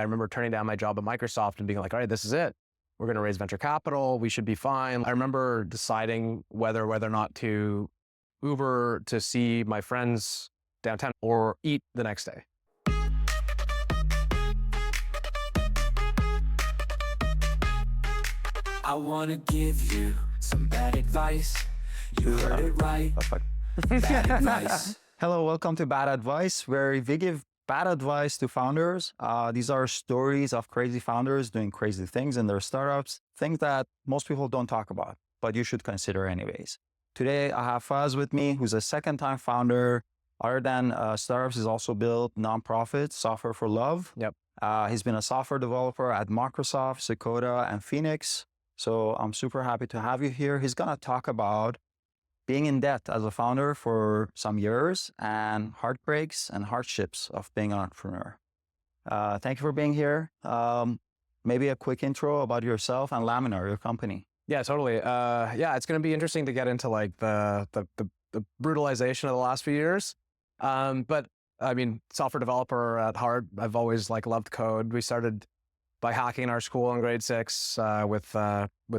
I remember turning down my job at Microsoft and being like, all right, this is it. We're going to raise venture capital. We should be fine. I remember deciding whether or not to Uber to see my friends downtown or eat the next day. I want to give you some bad advice. You heard it right. Bad advice. Hello, welcome to Bad Advice, where we give bad advice to founders. These are stories of crazy founders doing crazy things in their startups, things that most people don't talk about, but you should consider anyways. Today, I have Faiz with me, who's a second-time founder. Other than startups, he's also built nonprofits, Software for Love. Yep. He's been a software developer at Microsoft, Dakor, and Phoenix. So I'm super happy to have you here. He's going to talk about being in debt as a founder for some years and heartbreaks and hardships of being an entrepreneur. Thank you for being here. Maybe a quick intro about yourself and Laminar, your company. Yeah, totally. Yeah, it's going to be interesting to get into like the brutalization of the last few years. But I mean, software developer at heart, I've always like loved code. We started by hacking our school in grade 6 with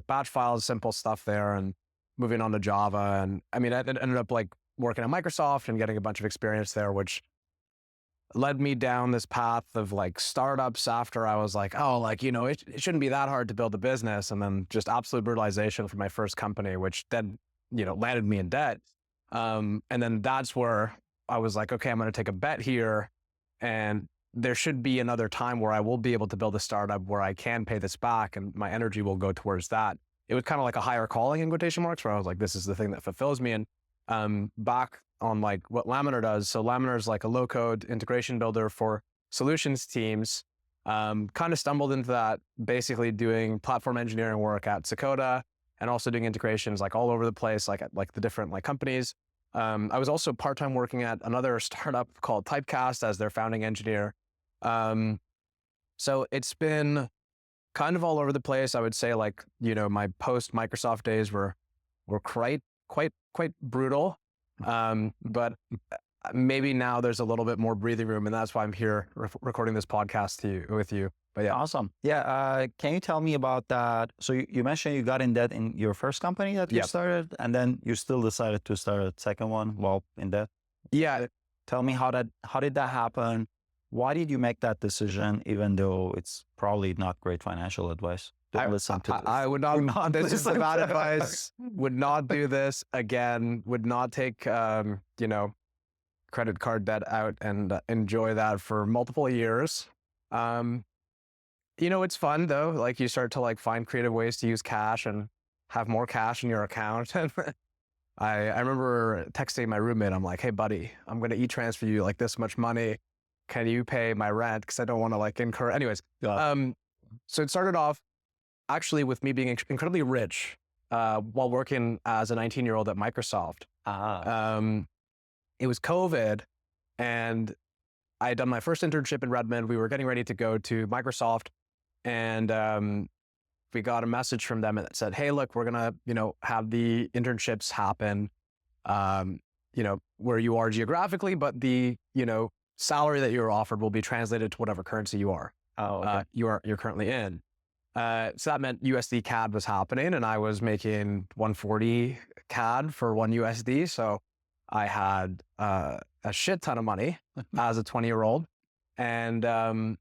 batch files, simple stuff there, and moving on to Java. And I mean, I ended up like working at Microsoft and getting a bunch of experience there, which led me down this path of like startups after I was like, oh, like, you know, it shouldn't be that hard to build a business. And then just absolute brutalization for my first company, which then, you know, landed me in debt. And then that's where I was like, okay, I'm going to take a bet here. And there should be another time where I will be able to build a startup where I can pay this back and my energy will go towards that. It was kind of like a higher calling in quotation marks where I was like, this is the thing that fulfills me. And back on like what Laminar does. So Laminar is like a low code integration builder for solutions teams. Kind of stumbled into that basically doing platform engineering work at Dakor and also doing integrations like all over the place, like at like the different like companies. I was also part-time working at another startup called Typecast as their founding engineer. So it's been kind of all over the place. I would say like, you know, my post Microsoft days were quite brutal. But maybe now there's a little bit more breathing room, and that's why I'm here recording this podcast with you. But yeah. Awesome. Yeah. Can you tell me about that? So you mentioned you got in debt in your first company that you Yep. started, and then you still decided to start a second one while in debt. Yeah. Tell me how did that happen? Why did you make that decision, even though it's probably not great financial advice? Don't listen to this. I would not. This is listen bad to advice. Would not do this again. Would not take, you know, credit card debt out and enjoy that for multiple years. You know, it's fun though. Like you start to like find creative ways to use cash and have more cash in your account. I remember texting my roommate. I'm like, hey buddy, I'm going to e-transfer you like this much money. Can you pay my rent? Because I don't want to like incur. Anyways, so it started off actually with me being incredibly rich while working as a 19-year-old at Microsoft. It was COVID, and I had done my first internship in Redmond. We were getting ready to go to Microsoft, and we got a message from them that said, hey, look, we're going to, you know, have the internships happen, you know, where you are geographically, but the, you know, salary that you're offered will be translated to whatever currency you are. You're currently in. So that meant USD CAD was happening, and I was making 140 CAD for 1 USD. So I had a shit ton of money as a 20-year-old, and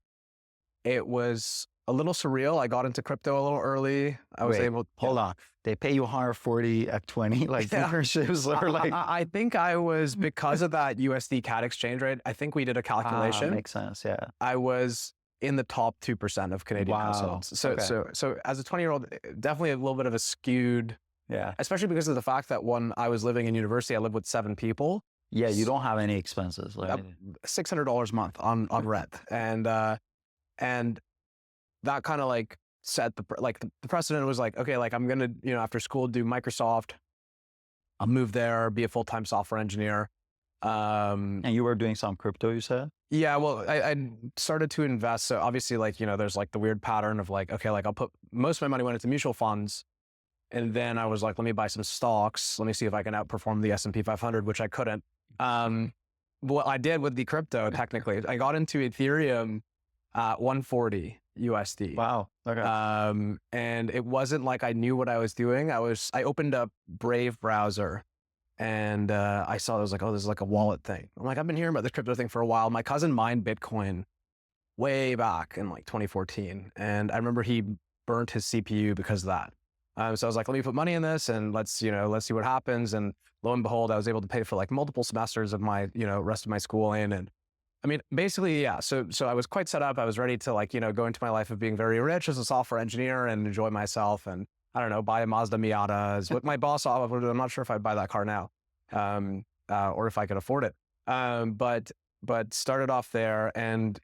it was a little surreal. I got into crypto a little early. I was able. Hold on. They pay you 140 at 20, like internships or like. I think I was, because of that USD CAD exchange rate, I think we did a calculation. Makes sense. Yeah. I was in the top 2% of Canadian households. So, Okay. so as a 20-year-old, definitely a little bit of a skewed, Yeah. especially because of the fact that when I was living in university, I lived with 7 people. Yeah. You don't have any expenses. Like, $600 a month on rent. And that kind of like set the precedent was like, okay, like I'm going to, you know, after school do Microsoft, I'll move there, be a full-time software engineer. and you were doing some crypto, you said? Yeah, well, I started to invest. So obviously, like, you know, there's like the weird pattern of like, okay, like I'll put most of my money went into mutual funds. And then I was like, let me buy some stocks. Let me see if I can outperform the S&P 500, which I couldn't. What I did with the crypto, technically, I got into Ethereum 140 USD. Wow. Okay. And it wasn't like I knew what I was doing. I opened up Brave browser and I saw it was like, oh, this is like a wallet thing. I'm like, I've been hearing about this crypto thing for a while. My cousin mined Bitcoin way back in like 2014. And I remember he burnt his CPU because of that. So I was like, let me put money in this and let's see what happens. And lo and behold, I was able to pay for like multiple semesters of my, rest of my schooling. And I mean, basically, yeah. So I was quite set up. I was ready to like, go into my life of being very rich as a software engineer and enjoy myself. And I don't know, buy a Mazda Miata is what my boss offered. I'm not sure if I'd buy that car now, or if I could afford it. But started off there. And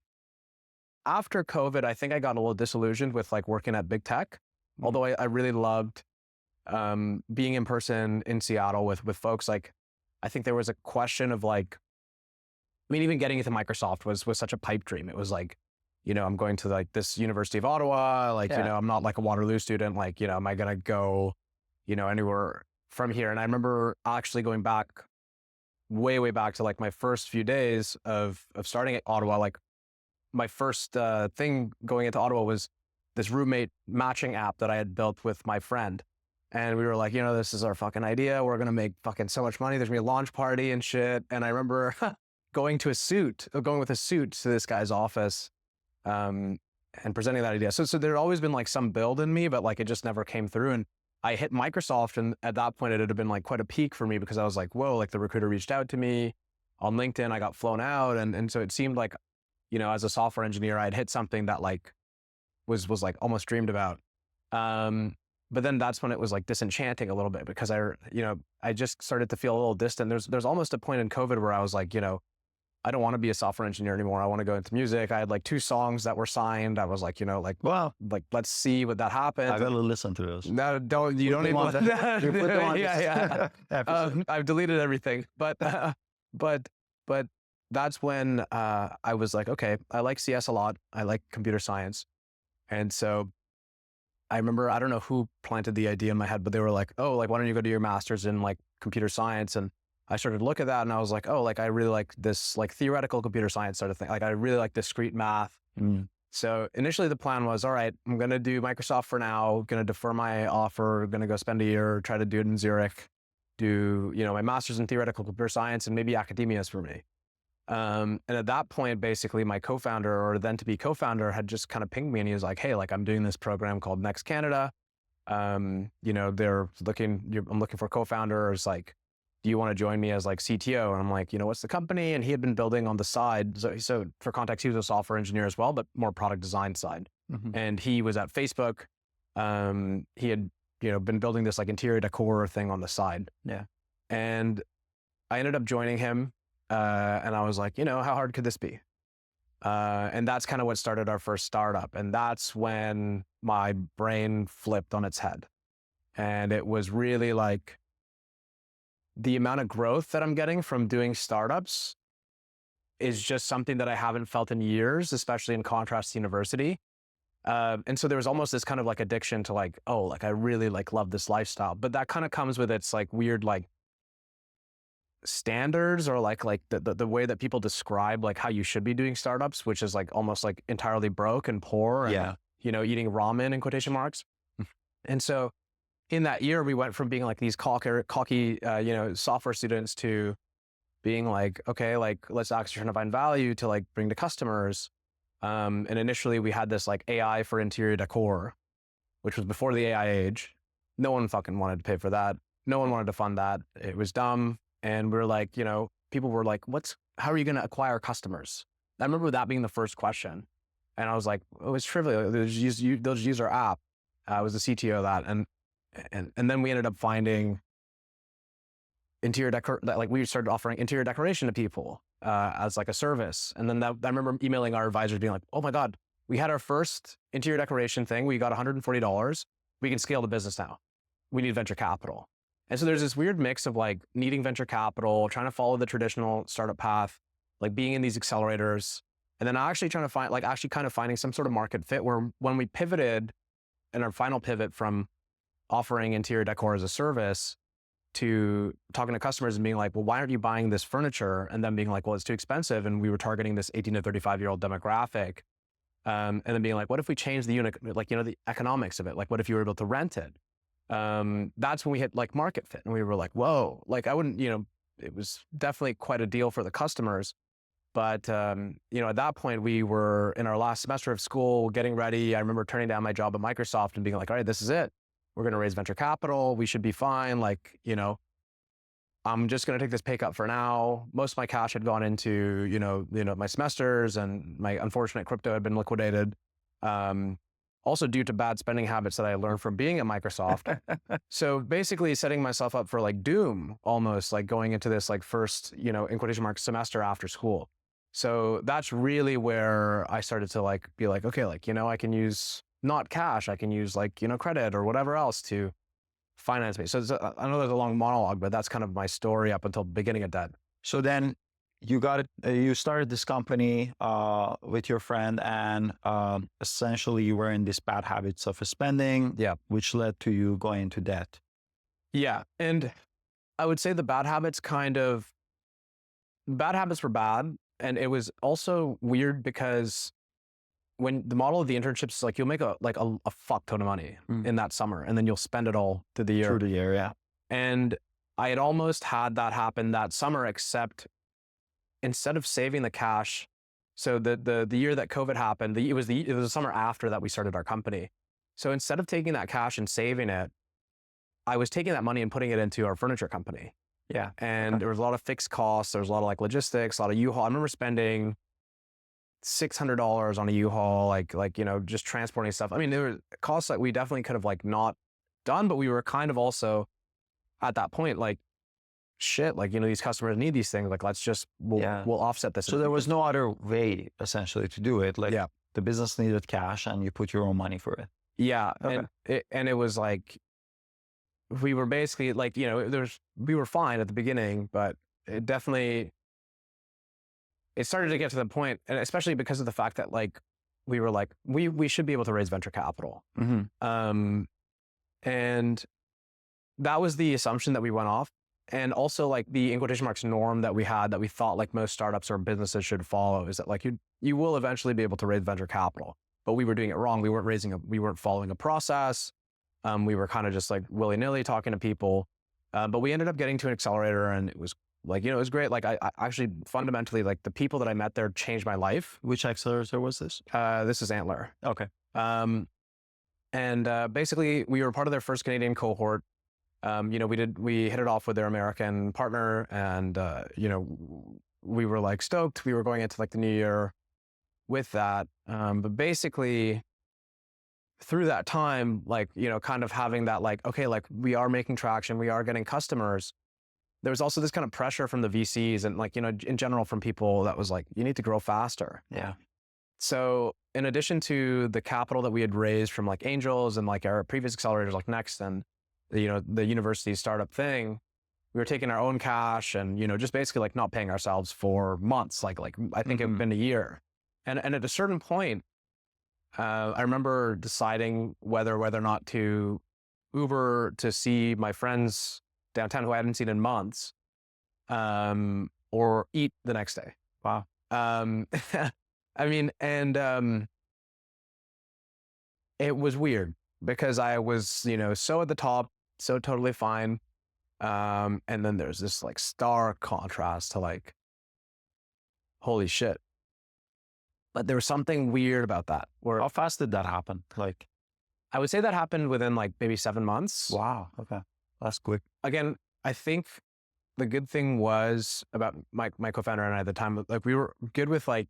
after COVID, I think I got a little disillusioned with like working at big tech. Although I really loved being in person in Seattle with folks. Like, I think there was a question of like, I mean, even getting into Microsoft was such a pipe dream. It was like, I'm going to like this University of Ottawa, like, I'm not like a Waterloo student. Like, am I going to go, anywhere from here? And I remember actually going back, way back to like my first few days of starting at Ottawa. Like my first thing going into Ottawa was this roommate matching app that I had built with my friend. And we were like, this is our fucking idea. We're going to make fucking so much money. There's going to be a launch party and shit. And I remember going with a suit to this guy's office and presenting that idea. So there'd always been like some build in me, but like it just never came through. And I hit Microsoft. And at that point, it had been like quite a peak for me because I was like, whoa, like the recruiter reached out to me on LinkedIn. I got flown out. And so it seemed like, as a software engineer, I'd hit something that like was like almost dreamed about. But then that's when it was like disenchanting a little bit because I just started to feel a little distant. There's almost a point in COVID where I was like, I don't want to be a software engineer anymore. I want to go into music. I had like 2 songs that were signed. I was like, wow, like let's see what that happens. I gotta listen to those. No, you don't even. Yeah. I've deleted everything, but that's when I was like, okay, I like CS a lot. I like computer science. And so I remember, I don't know who planted the idea in my head, but they were like, oh, like, why don't you go do your master's in like computer science? And I started to look at that and I was like, oh, like, I really like this like theoretical computer science sort of thing. Like, I really like discrete math. So initially the plan was, all right, I'm going to do Microsoft for now, going to defer my offer, going to go spend a year, try to do it in Zurich, do, my master's in theoretical computer science, and maybe academia is for me. And at that point, basically my co-founder or then to be co-founder had just kind of pinged me and he was like, hey, like I'm doing this program called Next Canada. I'm looking for co-founders. Like, do you want to join me as like CTO? And I'm like, what's the company? And he had been building on the side. So for context, he was a software engineer as well, but more product design side. And he was at Facebook. He had, been building this like interior decor thing on the side. Yeah. And I ended up joining him. And I was like, how hard could this be? And that's kind of what started our first startup. And that's when my brain flipped on its head. And it was really like the amount of growth that I'm getting from doing startups is just something that I haven't felt in years, especially in contrast to university. And so there was almost this kind of like addiction to like, oh, like I really like love this lifestyle, but that kind of comes with its like weird, like standards or like the way that people describe like how you should be doing startups, which is like almost like entirely broke and poor and, eating ramen in quotation marks. And so in that year, we went from being like these cocky, software students to being like, okay, like let's actually try to find value to like bring to customers. And initially we had this like AI for interior decor, which was before the AI age. No one fucking wanted to pay for that. No one wanted to fund that. It was dumb. And we were like, people were like, how are you going to acquire customers? I remember that being the first question. And I was like, oh, it's trivial. They'll just use our app. I was the CTO of that. And then we ended up finding interior decor, like we started offering interior decoration to people as like a service. And then I remember emailing our advisors being like, oh my God, we had our first interior decoration thing. We got $140. We can scale the business now. We need venture capital. And so there's this weird mix of like needing venture capital, trying to follow the traditional startup path, like being in these accelerators, and then actually trying to find, like actually kind of finding some sort of market fit where when we pivoted in our final pivot from offering interior decor as a service to talking to customers and being like, well, why aren't you buying this furniture? And then being like, well, it's too expensive. And we were targeting this 18 to 35-year-old demographic. And then being like, what if we change the unit, like, the economics of it? Like, what if you were able to rent it? That's when we hit like market fit, and we were like, whoa, like I wouldn't, it was definitely quite a deal for the customers. But, at that point we were in our last semester of school getting ready. I remember turning down my job at Microsoft and being like, all right, this is it. We're going to raise venture capital. We should be fine. Like, I'm just going to take this pay cut for now. Most of my cash had gone into, my semesters, and my unfortunate crypto had been liquidated. Also due to bad spending habits that I learned from being at Microsoft. So basically setting myself up for like doom, almost like going into this like first, in quotation marks, semester after school. So that's really where I started to like be like, okay, like, I can use not cash, I can use like, credit or whatever else to finance me. So I know there's a long monologue, but that's kind of my story up until the beginning of debt. So then you got it. You started this company with your friend, and essentially you were in these bad habits of spending, Yeah. which led to you going into debt. Yeah. And I would say the bad habits were bad. And it was also weird because when the model of the internships is like, you'll make a fuck ton of money in that summer, and then you'll spend it all through the year. Through the year, yeah. And I had almost had that happen that summer, except instead of saving the cash, so the year that COVID happened, it was the summer after that we started our company. So instead of taking that cash and saving it, I was taking that money and putting it into our furniture company. Yeah. And there was a lot of fixed costs. There was a lot of like logistics, a lot of U-Haul. I remember spending $600 on a U-Haul, like, just transporting stuff. I mean, there were costs that we definitely could have like not done, but we were kind of also at that point, like, shit, like, these customers need these things. Like, we'll offset this. So there was no other way essentially to do it. Like, yeah, the business needed cash and you put your own money for it. Yeah. Okay. And it was like, we were basically like, we were fine at the beginning, but it started to get to the point, and especially because of the fact that like, we were like, we should be able to raise venture capital. Mm-hmm. And that was the assumption that we went off. And also like the, in quotation marks, norm that we had, that we thought like most startups or businesses should follow, is that like you will eventually be able to raise venture capital. But we were doing it wrong. We weren't following a process. We were kind of just like willy-nilly talking to people. But we ended up getting to an accelerator, and it was like, it was great. Like I actually fundamentally, like the people that I met there changed my life. Which accelerator was this? This is Antler. Okay. And basically we were part of their first Canadian cohort. We hit it off with their American partner, and, we were like stoked. We were going into like the new year with that. But basically through that time, like, kind of having that, like, okay, like we are making traction, we are getting customers. There was also this kind of pressure from the VCs and like, in general from people that was like, you need to grow faster. Yeah. So in addition to the capital that we had raised from like angels and like our previous accelerators like Next and the university startup thing, we were taking our own cash and, just basically like not paying ourselves for months. Like I think it had been a year. And at a certain point, I remember deciding whether or not to Uber to see my friends downtown who I hadn't seen in months, or eat the next day. Wow. I mean, and it was weird because I was, so at the top, so totally fine. And then there's this like stark contrast to like, holy shit. But there was something weird about that. How fast did that happen? Like, I would say that happened within like maybe 7 months. Wow. Okay. That's quick. Again, I think the good thing was about my co-founder and I at the time, like we were good with like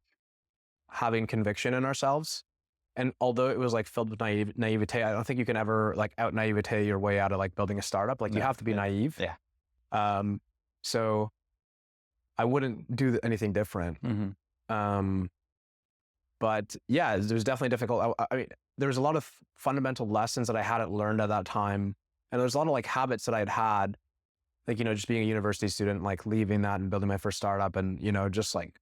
having conviction in ourselves. And although it was like filled with naivete, I don't think you can ever like out naivete your way out of like building a startup. Like you have to be naive. Yeah. So I wouldn't do anything different. But yeah, it was definitely difficult. I mean, there was a lot of fundamental lessons that I hadn't learned at that time. And there's a lot of like habits that I had, like, just being a university student, like leaving that and building my first startup and, just like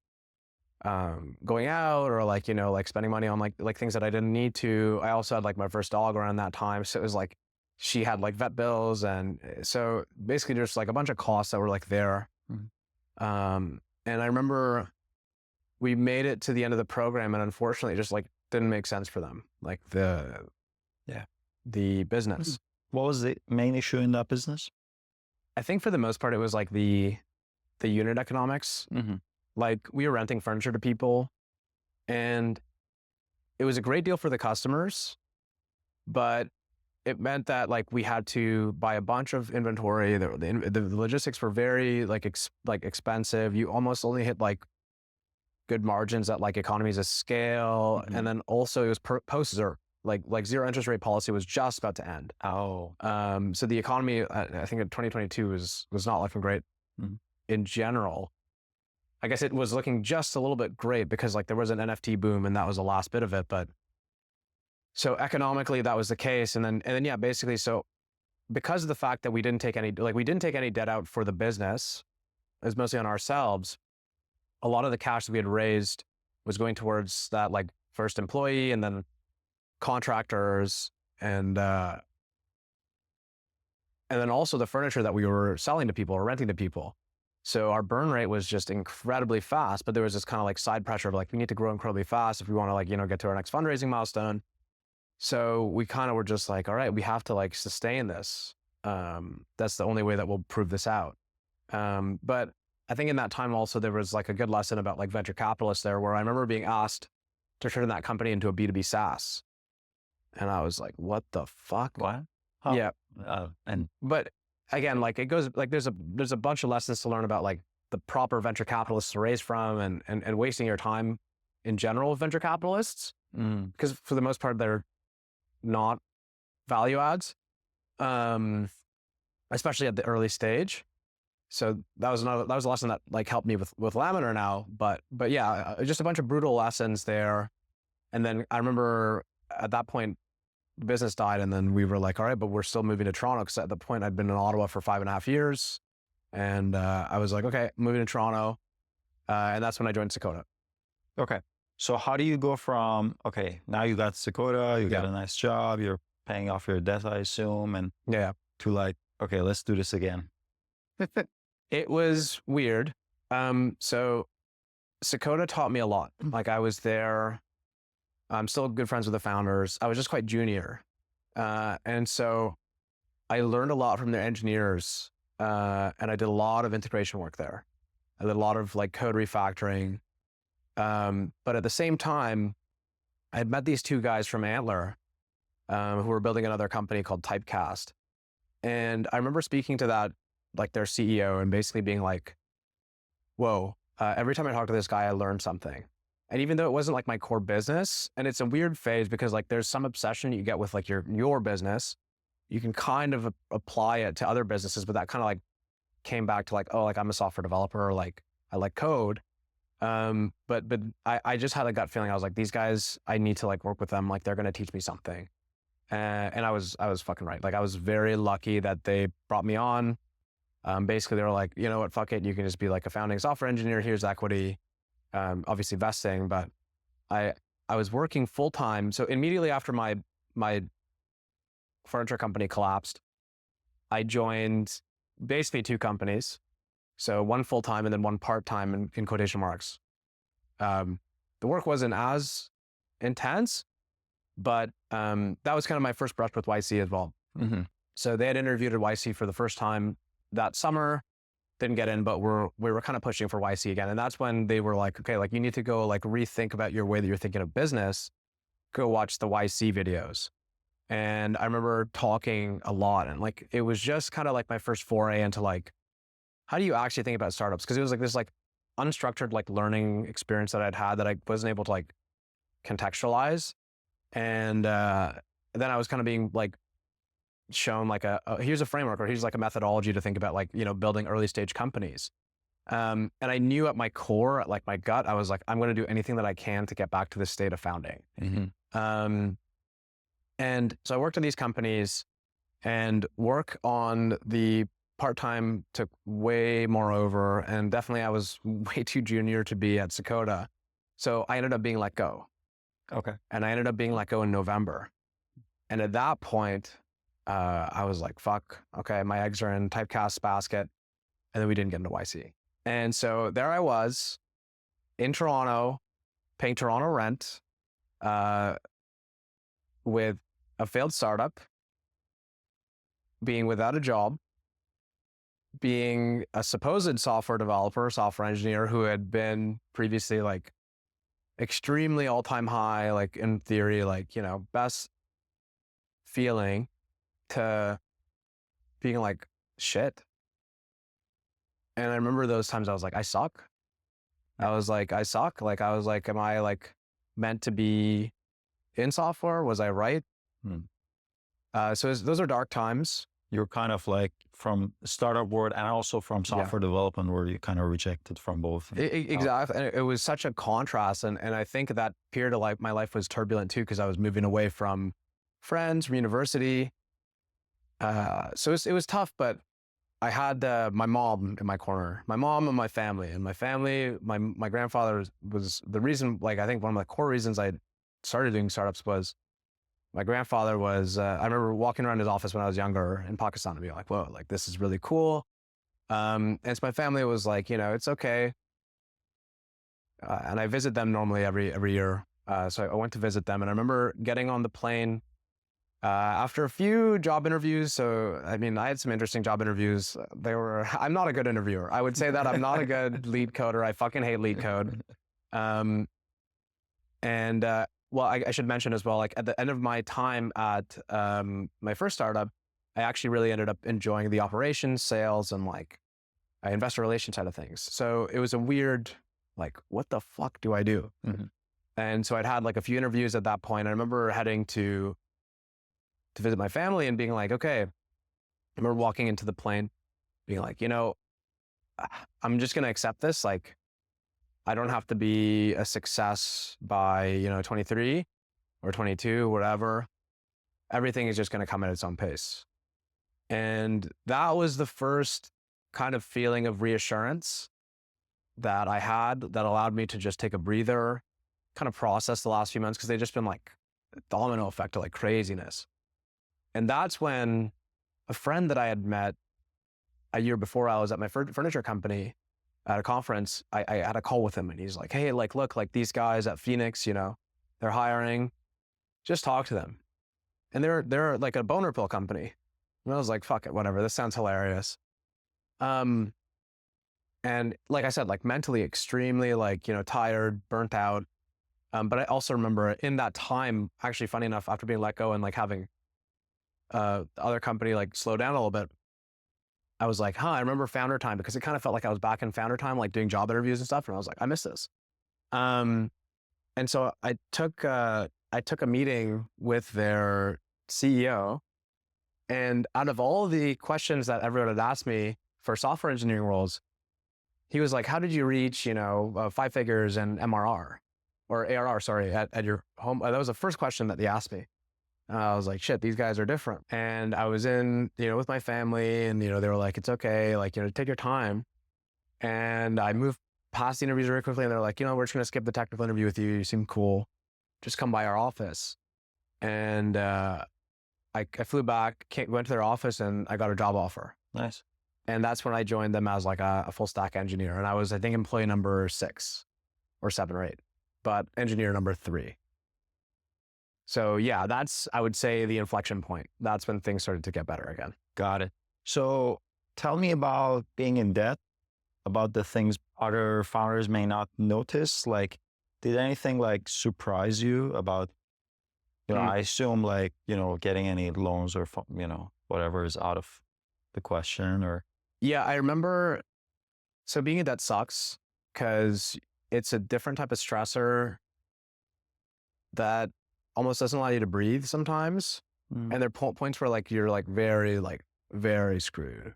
going out or like, like spending money on like things that I didn't need to. I also had like my first dog around that time. So it was like, she had like vet bills. And so basically just like a bunch of costs that were like there. And I remember we made it to the end of the program, and unfortunately just like didn't make sense for them, like the business. What was the main issue in that business? I think for the most part, it was like the unit economics. Mm-hmm. Like we were renting furniture to people, and it was a great deal for the customers, but it meant that like we had to buy a bunch of inventory. The logistics were very like expensive. You almost only hit like good margins at like economies of scale, Mm-hmm. and then also it was post-zero. Like zero interest rate policy was just about to end. Oh. So the economy, I think in 2022 was not looking great in general. I guess it was looking just a little bit great because like there was an NFT boom and that was the last bit of it. But so economically that was the case. And then yeah, basically, so because of the fact that we didn't take any debt out for the business, it was mostly on ourselves. A lot of the cash that we had raised was going towards that like first employee and then contractors and then also the furniture that we were selling to people or renting to people. So our burn rate was just incredibly fast, but there was this kind of like side pressure of like, we need to grow incredibly fast if we want to like, get to our next fundraising milestone. So we kind of were just like, all right, we have to like sustain this. That's the only way that we'll prove this out. But I think in that time also there was like a good lesson about like venture capitalists there, where I remember being asked to turn that company into a B2B SaaS. And I was like, what the fuck? What? Yeah. But again, like it goes like there's a bunch of lessons to learn about like the proper venture capitalists to raise from and wasting your time in general with venture capitalists, because for the most part they're not value adds, especially at the early stage. So that was a lesson that like helped me with Laminar now. But yeah, just a bunch of brutal lessons there. And then I remember at that point the business died, and then we were like, all right, but we're still moving to Toronto, because at the point I'd been in Ottawa for 5.5 years. And I was like, okay, moving to Toronto. And that's when I joined Dakota. Okay. So how do you go from, okay, now you got Dakota, you got a nice job, you're paying off your debt, I assume, and to like, okay, let's do this again. It was weird. So Dakota taught me a lot. Like I was there, I'm still good friends with the founders. I was just quite junior. And so I learned a lot from their engineers, and I did a lot of integration work there. I did a lot of like code refactoring. But at the same time, I had met these two guys from Antler, who were building another company called Typecast. And I remember speaking to that, like their CEO, and basically being like, whoa, every time I talk to this guy, I learned something. And even though it wasn't like my core business, and it's a weird phase because like there's some obsession you get with like your business, you can kind of apply it to other businesses, but that kind of like came back to like, oh, like I'm a software developer, or like I like code. But I just had a gut feeling. I was like, these guys, I need to like work with them. Like they're going to teach me something. And I was fucking right. Like I was very lucky that they brought me on. Basically they were like, you know what, fuck it. You can just be like a founding software engineer. Here's equity. Obviously vesting, but I was working full time. So immediately after my furniture company collapsed, I joined basically two companies. So one full time and then one part time in quotation marks. The work wasn't as intense, but that was kind of my first brush with YC as well. Mm-hmm. So they had interviewed at YC for the first time that summer. Didn't get in, but we were kind of pushing for YC again. And that's when they were like, okay, like you need to go like rethink about your way that you're thinking of business. Go watch the YC videos. And I remember talking a lot, and like, it was just kind of like my first foray into like, how do you actually think about startups? Because it was like this like unstructured like learning experience that I'd had that I wasn't able to like contextualize. And then I was kind of being like shown like here's a framework, or here's like a methodology to think about like, building early stage companies. And I knew at my core, at like my gut, I was like, I'm going to do anything that I can to get back to this state of founding. Mm-hmm. And so I worked on these companies, and work on the part-time took way more over, and definitely I was way too junior to be at Dakota. So I ended up being let go. Okay. And I ended up being let go in November. And at that point, I was like, fuck, okay, my eggs are in Typecast's basket. And then we didn't get into YC. And so there I was in Toronto, paying Toronto rent, with a failed startup, being without a job, being a supposed software developer, software engineer who had been previously like extremely all-time high, like in theory, like, you know, best feeling, to being like, shit. And I remember those times I was like, I suck. I was like, I suck. Like, I was like, am I like meant to be in software? Was I right? Those are dark times. You're kind of like from startup world and also from software development where you kind of rejected from both. Exactly. And it was such a contrast. And I think that period of my life was turbulent too, because I was moving away from friends, from university. So it was tough, but I had my mom in my corner, my mom and my family. And my family, my grandfather was the reason, like, I think one of the core reasons I started doing startups was my grandfather was, I remember walking around his office when I was younger in Pakistan and being like, whoa, like, this is really cool. And so my family was like, you know, it's okay. And I visit them normally every year. So I went to visit them, and I remember getting on the plane after a few job interviews. So, I mean, I had some interesting job interviews. I'm not a good interviewer. I would say that I'm not a good lead coder. I fucking hate lead code. Well, I should mention as well, like at the end of my time at my first startup, I actually really ended up enjoying the operations, sales, and like investor relations side of things. So it was a weird, like, what the fuck do I do? And so I'd had like a few interviews at that point. I remember heading to visit my family and being like, okay, I remember walking into the plane, being like, you know, I'm just going to accept this. Like, I don't have to be a success by, you know, 23 or 22, whatever. Everything is just going to come at its own pace. And that was the first kind of feeling of reassurance that I had that allowed me to just take a breather, kind of process the last few months, because they'd just been like a domino effect of like craziness. And that's when a friend that I had met a year before, I was at my furniture company at a conference, I had a call with him, and he's like, hey, like, look, like these guys at Phoenix, you know, they're hiring, just talk to them. And they're like a boner pill company. And I was like, fuck it, whatever. This sounds hilarious. And like I said, like mentally extremely, like, you know, tired, burnt out. But I also remember in that time, actually funny enough, after being let go and like having the other company like slow down a little bit, I was like, I remember founder time, because it kind of felt like I was back in founder time, like doing job interviews and stuff. And I was like, I miss this. And so I took a meeting with their CEO, and out of all the questions that everyone had asked me for software engineering roles, he was like, how did you reach, you know, 5 figures in MRR or ARR, sorry, at your home? That was the first question that they asked me. I was like, shit, these guys are different. And I was in, you know, with my family, and, you know, they were like, it's okay. Like, you know, take your time. And I moved past the interviews very quickly, and they're like, you know, we're just going to skip the technical interview with you. You seem cool. Just come by our office. And I flew back, went to their office, and I got a job offer. Nice. And that's when I joined them as like a full stack engineer. And I was, I think, employee number 6 or 7 or 8, but engineer number 3. So yeah, that's, I would say, the inflection point. That's when things started to get better again. Got it. So tell me about being in debt, about the things other founders may not notice. Like, did anything like surprise you about, you know, I assume like, you know, getting any loans or, you know, whatever is out of the question or. Yeah, I remember, so being in debt sucks because it's a different type of stressor that almost doesn't allow you to breathe sometimes. And there are points where like you're like very screwed.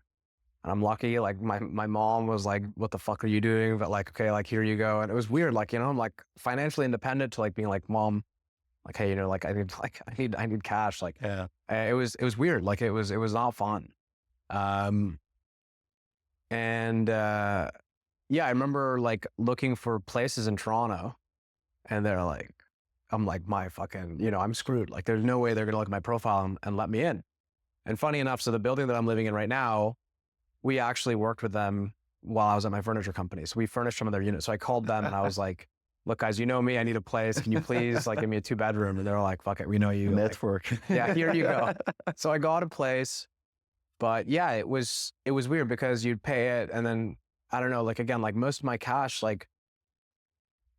And I'm lucky, like my mom was like, what the fuck are you doing? But like, okay, like here you go. And it was weird, like, you know, I'm like financially independent to like being like, mom, like, hey, you know, like I need cash. Like, yeah, it was weird. Like it was not fun. Yeah, I remember like looking for places in Toronto, and they're like, I'm like, my fucking, you know, I'm screwed. Like there's no way they're going to look at my profile and let me in. And funny enough, so the building that I'm living in right now, we actually worked with them while I was at my furniture company. So we furnished some of their units. So I called them and I was like, look, guys, you know me, I need a place. Can you please like give me a 2-bedroom? And they're like, fuck it, we know you. Network. Like, yeah, here you go. So I got a place, but yeah, it was weird because you'd pay it. And then I don't know, like, again, like most of my cash, like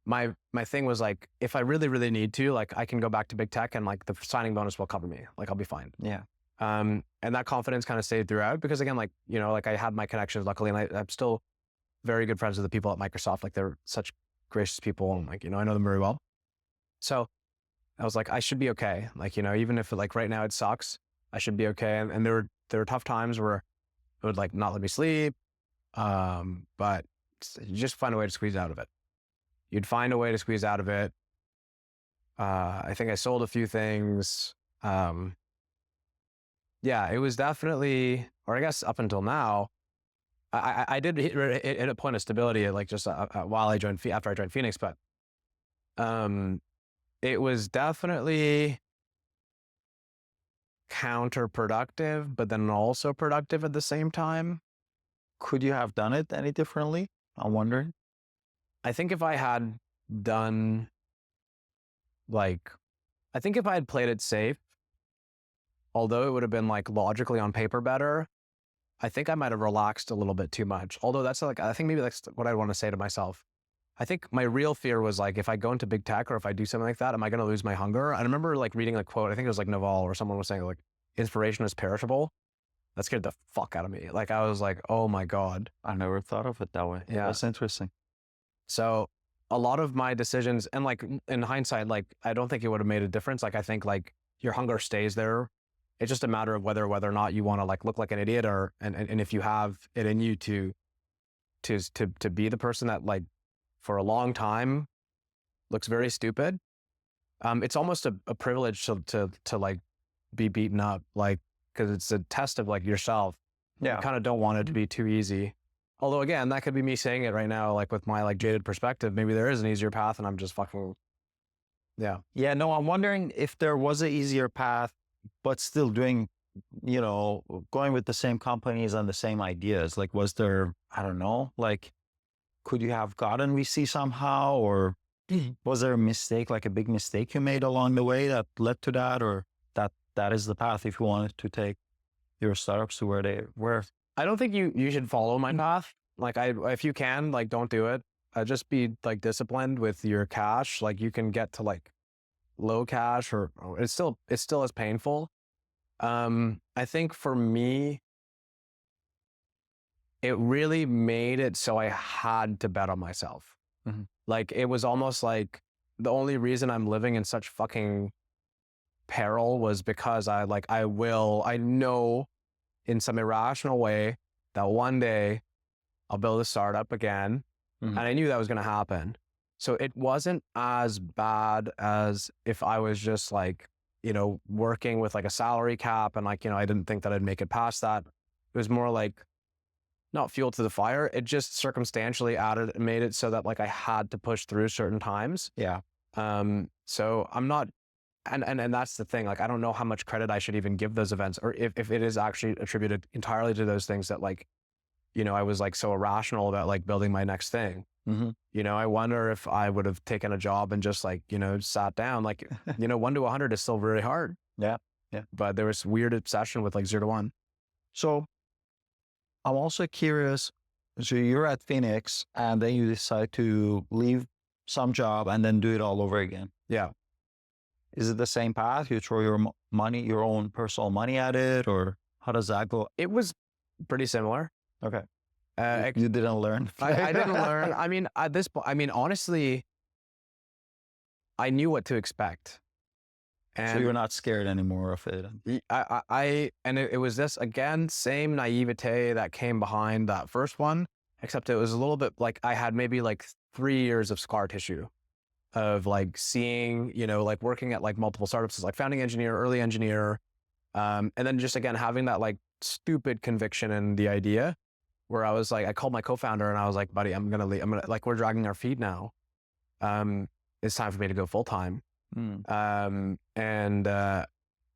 my thing was like, if I really, really need to, like I can go back to big tech and like the signing bonus will cover me. Like I'll be fine. Yeah. And that confidence kind of stayed throughout because again, like, you know, like I had my connections luckily, and I'm still very good friends with the people at Microsoft. Like they're such gracious people, and like, you know, I know them very well. So I was like, I should be okay. Like, you know, even if like right now it sucks, I should be okay. And there were tough times where it would like not let me sleep. But you just find a way to squeeze out of it. You'd find a way to squeeze out of it. I think I sold a few things. Yeah, it was definitely, or I guess up until now, I did hit a point of stability, like just while I joined, after I joined Phoenix, but it was definitely counterproductive, but then also productive at the same time. Could you have done it any differently? I'm wondering. I think if I had done like, I think if I had played it safe, although it would have been like logically on paper better, I think I might have relaxed a little bit too much. Although that's like, I think maybe that's what I want to say to myself. I think my real fear was like, if I go into big tech or if I do something like that, am I going to lose my hunger? I remember like reading a quote, I think it was like Naval or someone was saying like, inspiration is perishable. That scared the fuck out of me. Like I was like, oh my God. I never thought of it that way. Yeah. That's interesting. So a lot of my decisions, and like in hindsight, like I don't think it would have made a difference. Like I think like your hunger stays there. It's just a matter of whether or not you want to like look like an idiot, or and if you have it in you to be the person that like for a long time looks very stupid. It's almost a privilege to like be beaten up, like because it's a test of like yourself. Yeah. You kind of don't want it to be too easy. Although again, that could be me saying it right now, like with my like jaded perspective. Maybe there is an easier path, and I'm just fucking. Yeah. Yeah. No, I'm wondering if there was an easier path, but still doing, you know, going with the same companies and the same ideas. Like, was there, I don't know, like, could you have gotten VC somehow, or was there a mistake, like a big mistake you made along the way that led to that, or that is the path if you wanted to take your startups to where they were? I don't think you should follow my path. Like if you can, like, don't do it. Just be like disciplined with your cash. Like you can get to like low cash, or it's still as painful. I think for me, it really made it so I had to bet on myself. Mm-hmm. Like it was almost like the only reason I'm living in such fucking peril was because I know in some irrational way that one day I'll build a startup again. Mm-hmm. And I knew that was going to happen. So it wasn't as bad as if I was just like, you know, working with like a salary cap and like, you know, I didn't think that I'd make it past that. It was more like not fuel to the fire. It just circumstantially made it so that like I had to push through certain times. Yeah. So I'm not, and that's the thing. Like, I don't know how much credit I should even give those events, or if it is actually attributed entirely to those things that like, you know, I was like so irrational about like building my next thing. Mm-hmm. You know, I wonder if I would have taken a job and just like, you know, sat down, like, you know, 1 to 100 is still very hard. Yeah. Yeah. But there was weird obsession with like 0 to 1. So I'm also curious. So you're at Phoenix and then you decide to leave some job and then do it all over again. Yeah. Is it the same path? You throw your money, your own personal money at it, or how does that go? It was pretty similar. Okay. You didn't learn. I didn't learn. I mean, at this point, I mean, honestly, I knew what to expect. And so you're not scared anymore of it. And it was this, again, same naivete that came behind that first one, except it was a little bit like I had maybe like 3 years of scar tissue of like seeing, you know, like working at like multiple startups as like founding engineer, early engineer. And then just again, having that like stupid conviction in the idea where I was like, I called my co-founder and I was like, buddy, I'm going to leave. Like, we're dragging our feet now. It's time for me to go full time. And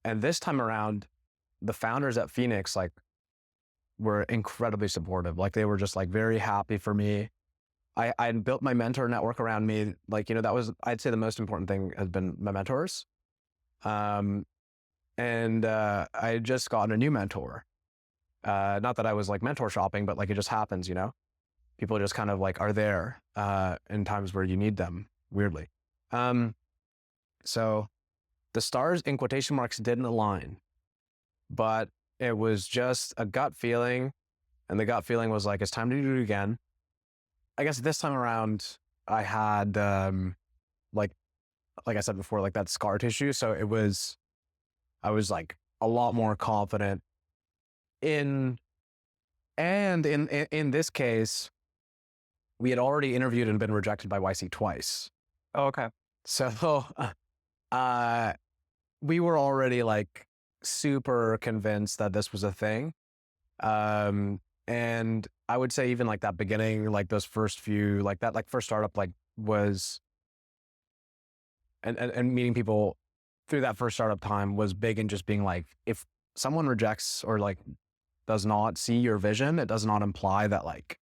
this time around, the founders at Phoenix, like, were incredibly supportive. Like, they were just like very happy for me. I built my mentor network around me. Like, that was, I'd say the most important thing has been my mentors. And I had just gotten a new mentor. Not that I was like mentor shopping, but like it just happens, people just kind of like are there in times where you need them, weirdly. So the stars in quotation marks didn't align, but it was just a gut feeling. And the gut feeling was like, it's time to do it again. I guess this time around, I had, like I said before, like that scar tissue. So I was like a lot more confident in this case, we had already interviewed and been rejected by YC twice. Oh, okay. So, we were already like super convinced that this was a thing. And I would say even like that beginning, like those first few, like that, like first startup, like was, and meeting people through that first startup time was big in just being like, if someone rejects or like does not see your vision, it does not imply that like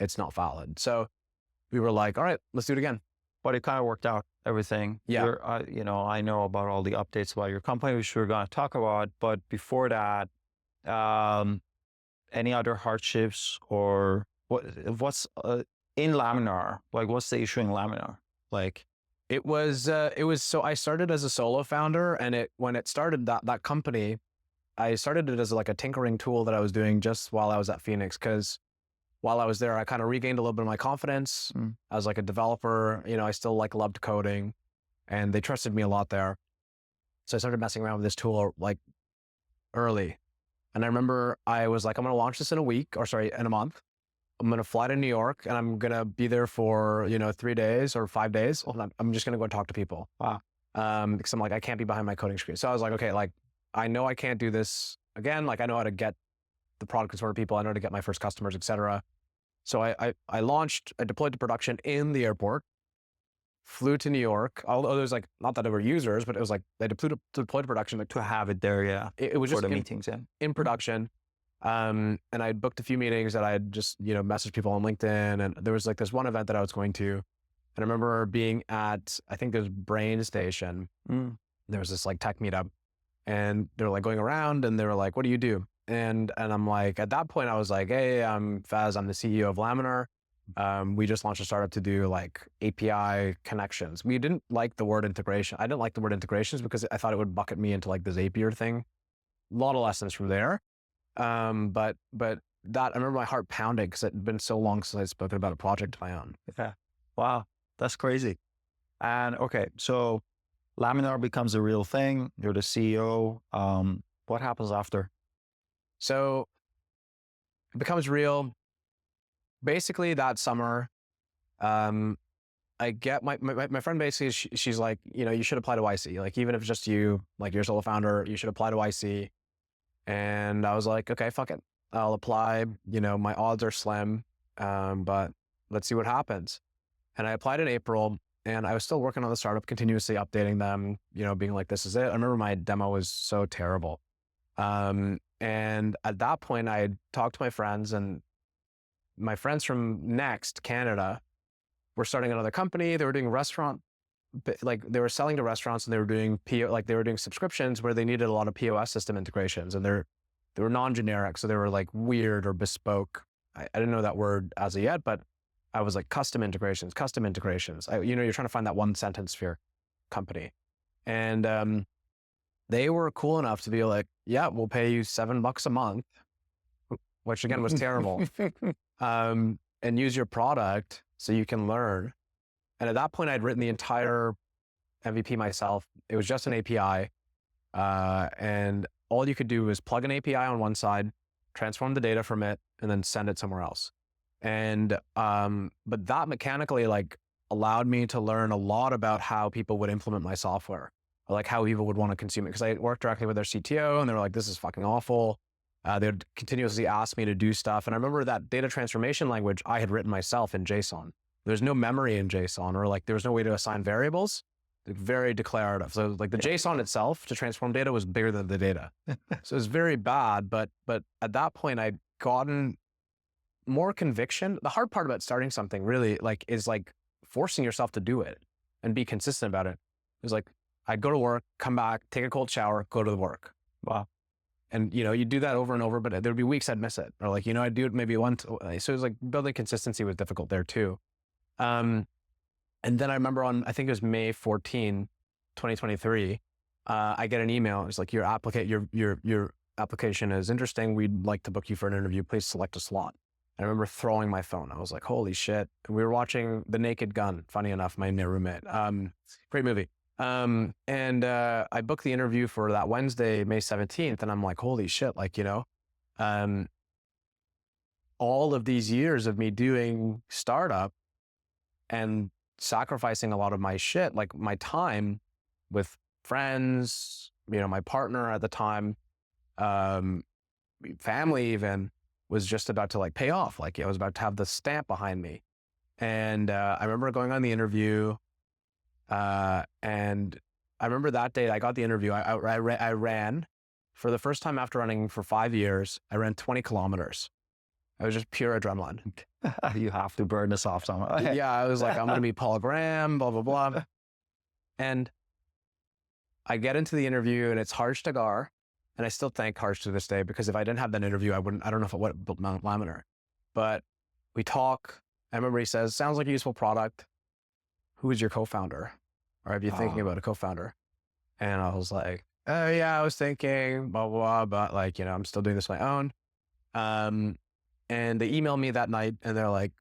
it's not valid. So we were like, all right, let's do it again. But it kind of worked out, everything. Yeah. I know about all the updates about your company, which we're going to talk about. But before that, any other hardships or what's in Laminar? Like, what's the issue in Laminar? Like, it was so I started as a solo founder, and when it started that company, I started it as like a tinkering tool that I was doing just while I was at Phoenix, because while I was there, I kind of regained a little bit of my confidence as like a developer. I still like loved coding, and they trusted me a lot there. So I started messing around with this tool like early. And I remember I was like, I'm going to launch this in a month. I'm going to fly to New York, and I'm going to be there for, 3 days or 5 days. And I'm just going to go talk to people. Wow. Because I'm like, I can't be behind my coding screen. So I was like, okay, like I know I can't do this again. Like I know how to get the product in front of people. I know how to get my first customers, et cetera. So I launched, I deployed to production in the airport, flew to New York. Although there's like, not that there were users, but it was like they deployed to production. Like To have it there, yeah. it was For just the meetings, yeah. in production. And I had booked a few meetings that I had just, messaged people on LinkedIn. And there was like this one event that I was going to. And I remember being at, I think there's Brain Station. There was this like tech meetup, and they were like going around, and they were like, what do you do? And I'm like, at that point I was like, hey, I'm Faiz, I'm the CEO of Laminar. We just launched a startup to do like API connections. We didn't like the word integration. I didn't like the word integrations because I thought it would bucket me into like this Zapier thing. A lot of lessons from there. But that, I remember my heart pounding because it had been so long since I'd spoken about a project of my own. Yeah. Wow. That's crazy. And okay, so Laminar becomes a real thing. You're the CEO. What happens after? So it becomes real. Basically that summer, I get my friend basically, she's like, you should apply to YC. Like, even if it's just you, like you're a solo founder, you should apply to YC. And I was like, okay, fuck it. I'll apply. My odds are slim, but let's see what happens. And I applied in April, and I was still working on the startup, continuously updating them, being like, this is it. I remember my demo was so terrible. And at that point I had talked to my friends, and my friends from Next Canada were starting another company. They were doing restaurant, like they were selling to restaurants, and they were doing they were doing subscriptions where they needed a lot of POS system integrations, and they were non-generic. So they were like weird or bespoke. I didn't know that word as of yet, but I was like custom integrations. You're trying to find that one sentence for your company. And, they were cool enough to be like, yeah, we'll pay you $7 a month, which again was terrible. And use your product so you can learn. And at that point, I'd written the entire MVP myself. It was just an API. And all you could do was plug an API on one side, transform the data from it, and then send it somewhere else. And, but that mechanically like allowed me to learn a lot about how people would implement my software, or like how people would want to consume it. Because I worked directly with their CTO, and they were like, this is fucking awful. They would continuously ask me to do stuff. And I remember that data transformation language I had written myself in JSON. There's no memory in JSON, or like there was no way to assign variables. Very declarative. So like the JSON itself to transform data was bigger than the data. So it was very bad. But at that point, I'd gotten more conviction. The hard part about starting something really like is like forcing yourself to do it and be consistent about it. It was like, I'd go to work, come back, take a cold shower, go to the work. Wow. And, you know, you do that over and over, but there'd be weeks I'd miss it. Or like, you know, I'd do it maybe once. So it was like building consistency was difficult there too. And then I remember on, I think it was May 14, 2023, I get an email. It's like, your application is interesting. We'd like to book you for an interview. Please select a slot. I remember throwing my phone. I was like, holy shit. We were watching The Naked Gun, funny enough, my new roommate. Great movie. And I booked the interview for that Wednesday, May 17th. And I'm like, holy shit. Like, you know, all of these years of me doing startup and sacrificing a lot of my shit, like my time with friends, you know, my partner at the time, family even, was just about to like pay off. Like I was about to have the stamp behind me. And I remember going on the interview, and I remember that day I got the interview. I ran for the first time after running for 5 years. I ran 20 kilometers. It was just pure adrenaline. You have to burn this off somehow. Yeah, I was like, I'm going to be Paul Graham, blah, blah, blah. And I get into the interview and it's Harsh Tagar. And I still thank Harsh to this day, because if I didn't have that interview, I don't know if I would have built Laminar. But we talk. I remember he says, sounds like a useful product. Who is your co-founder? Or are you thinking about a co-founder? And I was like, oh yeah, I was thinking, blah, blah, blah, but like, you know, I'm still doing this on my own. And they emailed me that night and they're like,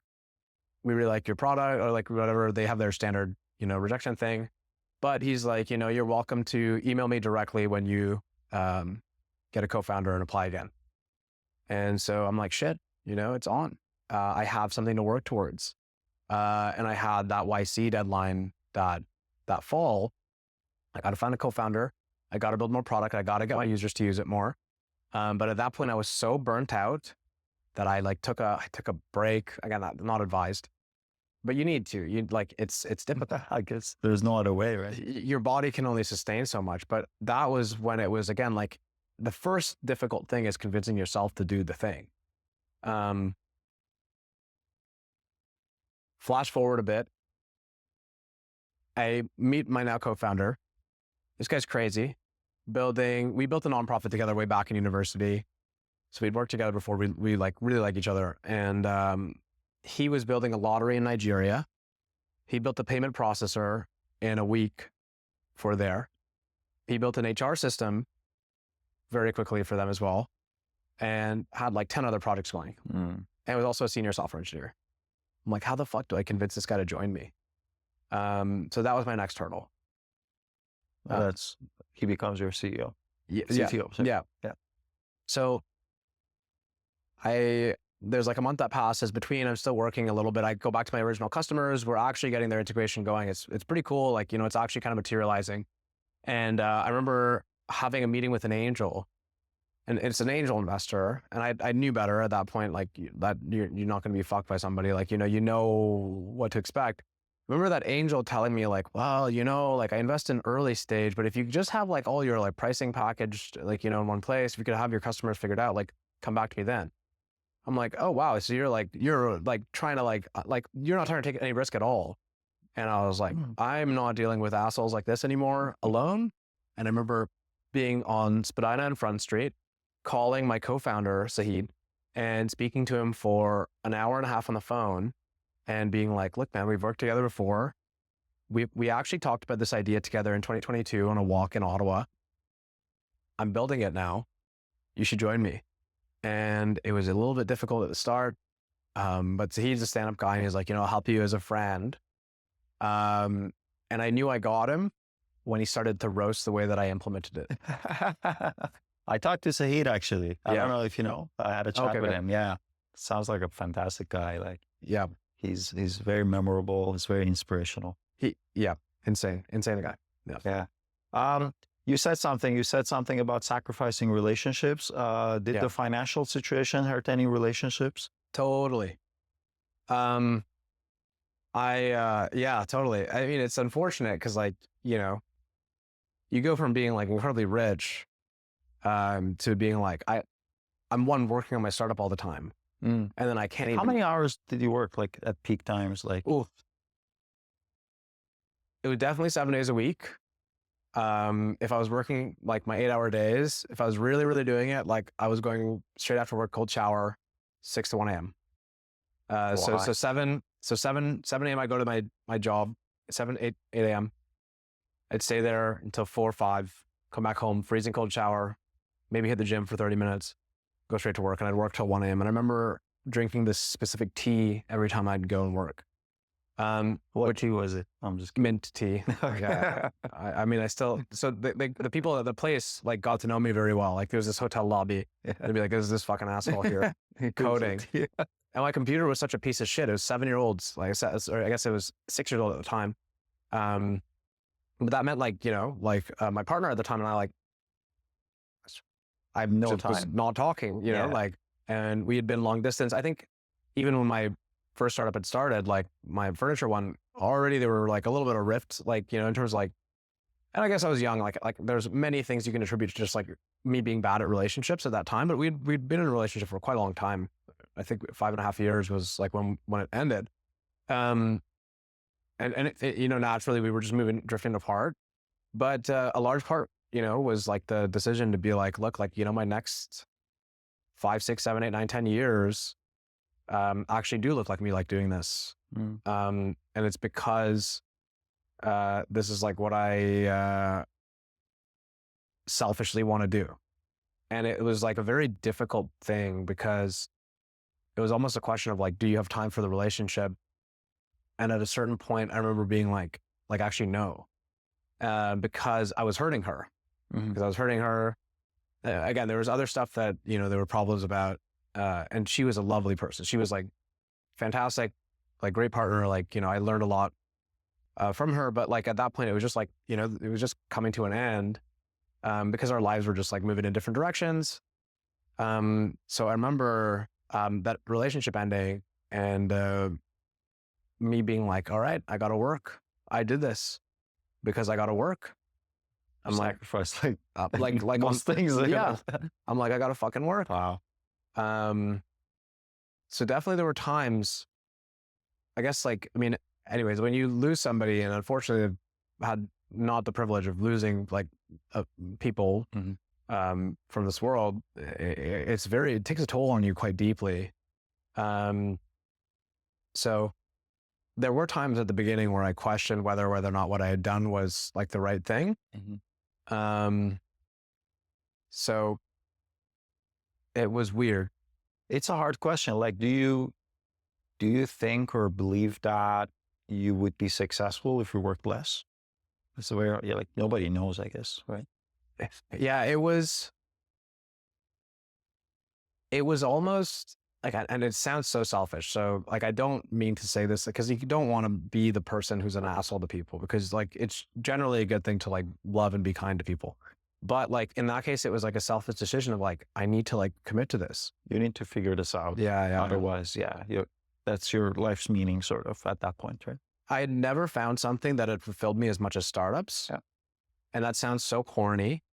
we really like your product, or like whatever. They have their standard, you know, rejection thing. But he's like, you know, you're welcome to email me directly when you get a co-founder and apply again. And so I'm like, shit, you know, it's on. I have something to work towards. And I had that YC deadline that fall. I got to find a co-founder. I got to build more product. I got to get my users to use it more. But at that point I was so burnt out that I like took a break. Again, not advised, but you need to, it's difficult. I guess there's no other way, right? Your body can only sustain so much. But that was when it was, again, like the first difficult thing is convincing yourself to do the thing. Flash forward a bit. I meet my now co-founder. This guy's crazy. We built a nonprofit together way back in university. So we'd worked together before. We like really like each other. And he was building a lottery in Nigeria. He built a payment processor in a week for there. He built an HR system very quickly for them as well, and had like 10 other projects going. And was also a senior software engineer. I'm like, how the fuck do I convince this guy to join me? So that was my next hurdle. He becomes your CEO. CTO. Sorry. Yeah. So there's like a month that passes between. I'm still working a little bit. I go back to my original customers. We're actually getting their integration going. It's pretty cool. Like, you know, it's actually kind of materializing. And I remember having a meeting with an angel, and it's an angel investor. And I knew better at that point, like that you're not going to be fucked by somebody. Like, you know what to expect. Remember that angel telling me like, well, you know, like I invest in early stage, but if you just have like all your like pricing packaged, like, you know, in one place, if you could have your customers figured out, like come back to me then. I'm like, oh, wow. So you're like trying to like you're not trying to take any risk at all. And I was like, I'm not dealing with assholes like this anymore alone. And I remember being on Spadina and Front Street, calling my co-founder, Sahid, and speaking to him for an hour and a half on the phone and being like, look, man, we've worked together before. We actually talked about this idea together in 2022 on a walk in Ottawa. I'm building it now. You should join me. And it was a little bit difficult at the start. But he's a stand-up guy and he's like, you know, I'll help you as a friend. And I knew I got him when he started to roast the way that I implemented it. I talked to Sahid actually. I don't know if you know. I had a chat with Okay. him. Yeah. Sounds like a fantastic guy. Like, Yeah. he's very memorable. He's very inspirational. Insane guy. Yeah. You said something about sacrificing relationships. Did Yeah. the financial situation hurt any relationships? Totally. Yeah, totally. I mean, it's unfortunate because like, you know, you go from being like incredibly rich, to being like, I'm working on my startup all the time. Mm. And then I can't even. How many hours did you work like at peak times? Like, Oof. It was definitely 7 days a week. If I was working like my 8-hour days, if I was really, really doing it, like I was going straight after work, cold shower, 6 to 1 a.m. So 7 a.m. I go to my job, 8 a.m. I'd stay there until 4 or 5, come back home, freezing cold shower, maybe hit the gym for 30 minutes, go straight to work, and I'd work till 1 a.m. And I remember drinking this specific tea every time I'd go and work. What tea was it? I'm just mint tea. Yeah. I mean, so the people at the place like got to know me very well. Like there was this hotel lobby. They'd be like, "There's this fucking asshole here coding." And my computer was such a piece of shit. It was 7-year-olds. Like I said, or I guess it was 6 years old at the time. But that meant like, my partner at the time and I no just was time. not talking, and we had been long distance. I think even when my first startup had started, like my furniture one, already there were like a little bit of rift, like, in terms of like, and I guess I was young, like there's many things you can attribute to just like me being bad at relationships at that time, but we'd been in a relationship for quite a long time. I think 5.5 years was like when it ended. And it, naturally we were just drifting apart, but a large part, was like the decision to be like, look, like, my next 5, 6, 7, 8, 9, 10 years actually do look like me, like doing this. And it's because this is like what I selfishly want to do. And it was like a very difficult thing because it was almost a question of like, do you have time for the relationship? And at a certain point, I remember being like actually no, because I was hurting her. Because I was hurting her. Again, there was other stuff that, there were problems about. And she was a lovely person. She was like fantastic, like great partner. Like, I learned a lot from her. But like at that point, it was just like, it was just coming to an end because our lives were just like moving in different directions. So I remember that relationship ending and me being like, all right, I got to work. I did this because I got to work. I'm sacrifice like most things. Yeah. I'm like, I got to fucking work. Wow. So definitely there were times, I guess, anyways, when you lose somebody, and unfortunately I've had not the privilege of losing like people from this world, it takes a toll on you quite deeply. So there were times at the beginning where I questioned whether or not what I had done was like the right thing. So it was weird. It's a hard question. Like, do you think or believe that you would be successful if you worked less? That's the way, like nobody knows, I guess, right? Yeah, it was almost like, and it sounds so selfish. So like, I don't mean to say this because you don't want to be the person who's an asshole to people, because like, it's generally a good thing to like love and be kind to people. But like in that case, it was like a selfish decision of like, I need to like commit to this. You need to figure this out. Yeah. Otherwise, that's your life's meaning sort of at that point, right? I had never found something that had fulfilled me as much as startups. Yeah. And that sounds so corny,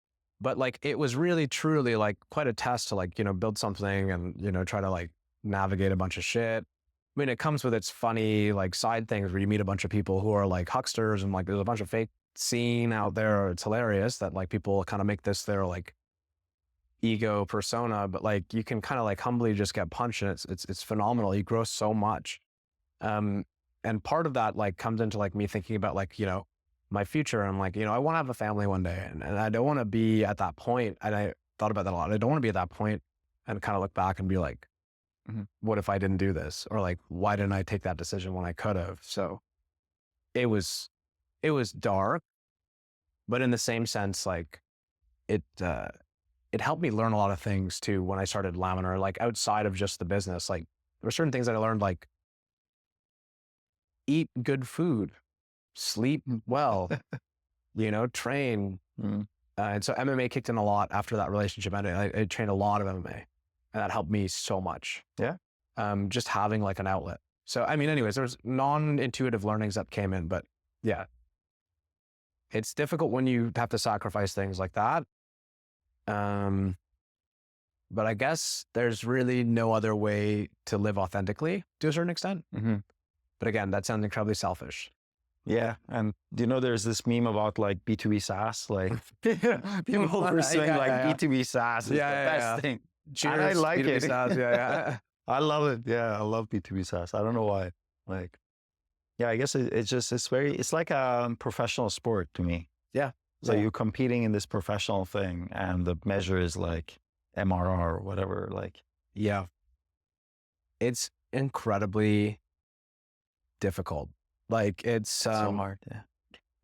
but like, it was really truly like quite a test to like, build something and, try to like navigate a bunch of shit. I mean, it comes with its funny like side things where you meet a bunch of people who are like hucksters and like, there's a bunch of fake scene out there. It's hilarious that like people kind of make this their like ego persona, but like you can kind of like humbly just get punched, and it's phenomenal. You grow so much. And part of that like comes into like me thinking about like, my future. I'm like, I want to have a family one day, and I don't want to be at that point. And I thought about that a lot. I don't want to be at that point and kind of look back and be like, what if I didn't do this? Or like, why didn't I take that decision when I could have? So it was dark, but in the same sense, like it helped me learn a lot of things too when I started Laminar, like outside of just the business. Like there were certain things that I learned, like eat good food, sleep well, train. And so MMA kicked in a lot after that relationship ended. I trained a lot of MMA, and that helped me so much. Yeah. Just having like an outlet. So, I mean, anyways, there's non-intuitive learnings that came in, but yeah, it's difficult when you have to sacrifice things like that. but I guess there's really no other way to live authentically to a certain extent. But again, that sounds incredibly selfish. Yeah. And there's this meme about like B2B SaaS, like people pursuing like B2B SaaS is the best thing. Cheers, and I like B2B it. SaaS, I love it. Yeah, I love B2B SaaS. I don't know why. Like, yeah, I guess it's like a professional sport to me. Yeah. So you're competing in this professional thing, and the measure is like MRR or whatever. Like, yeah, it's incredibly difficult. Like it's so hard. Yeah.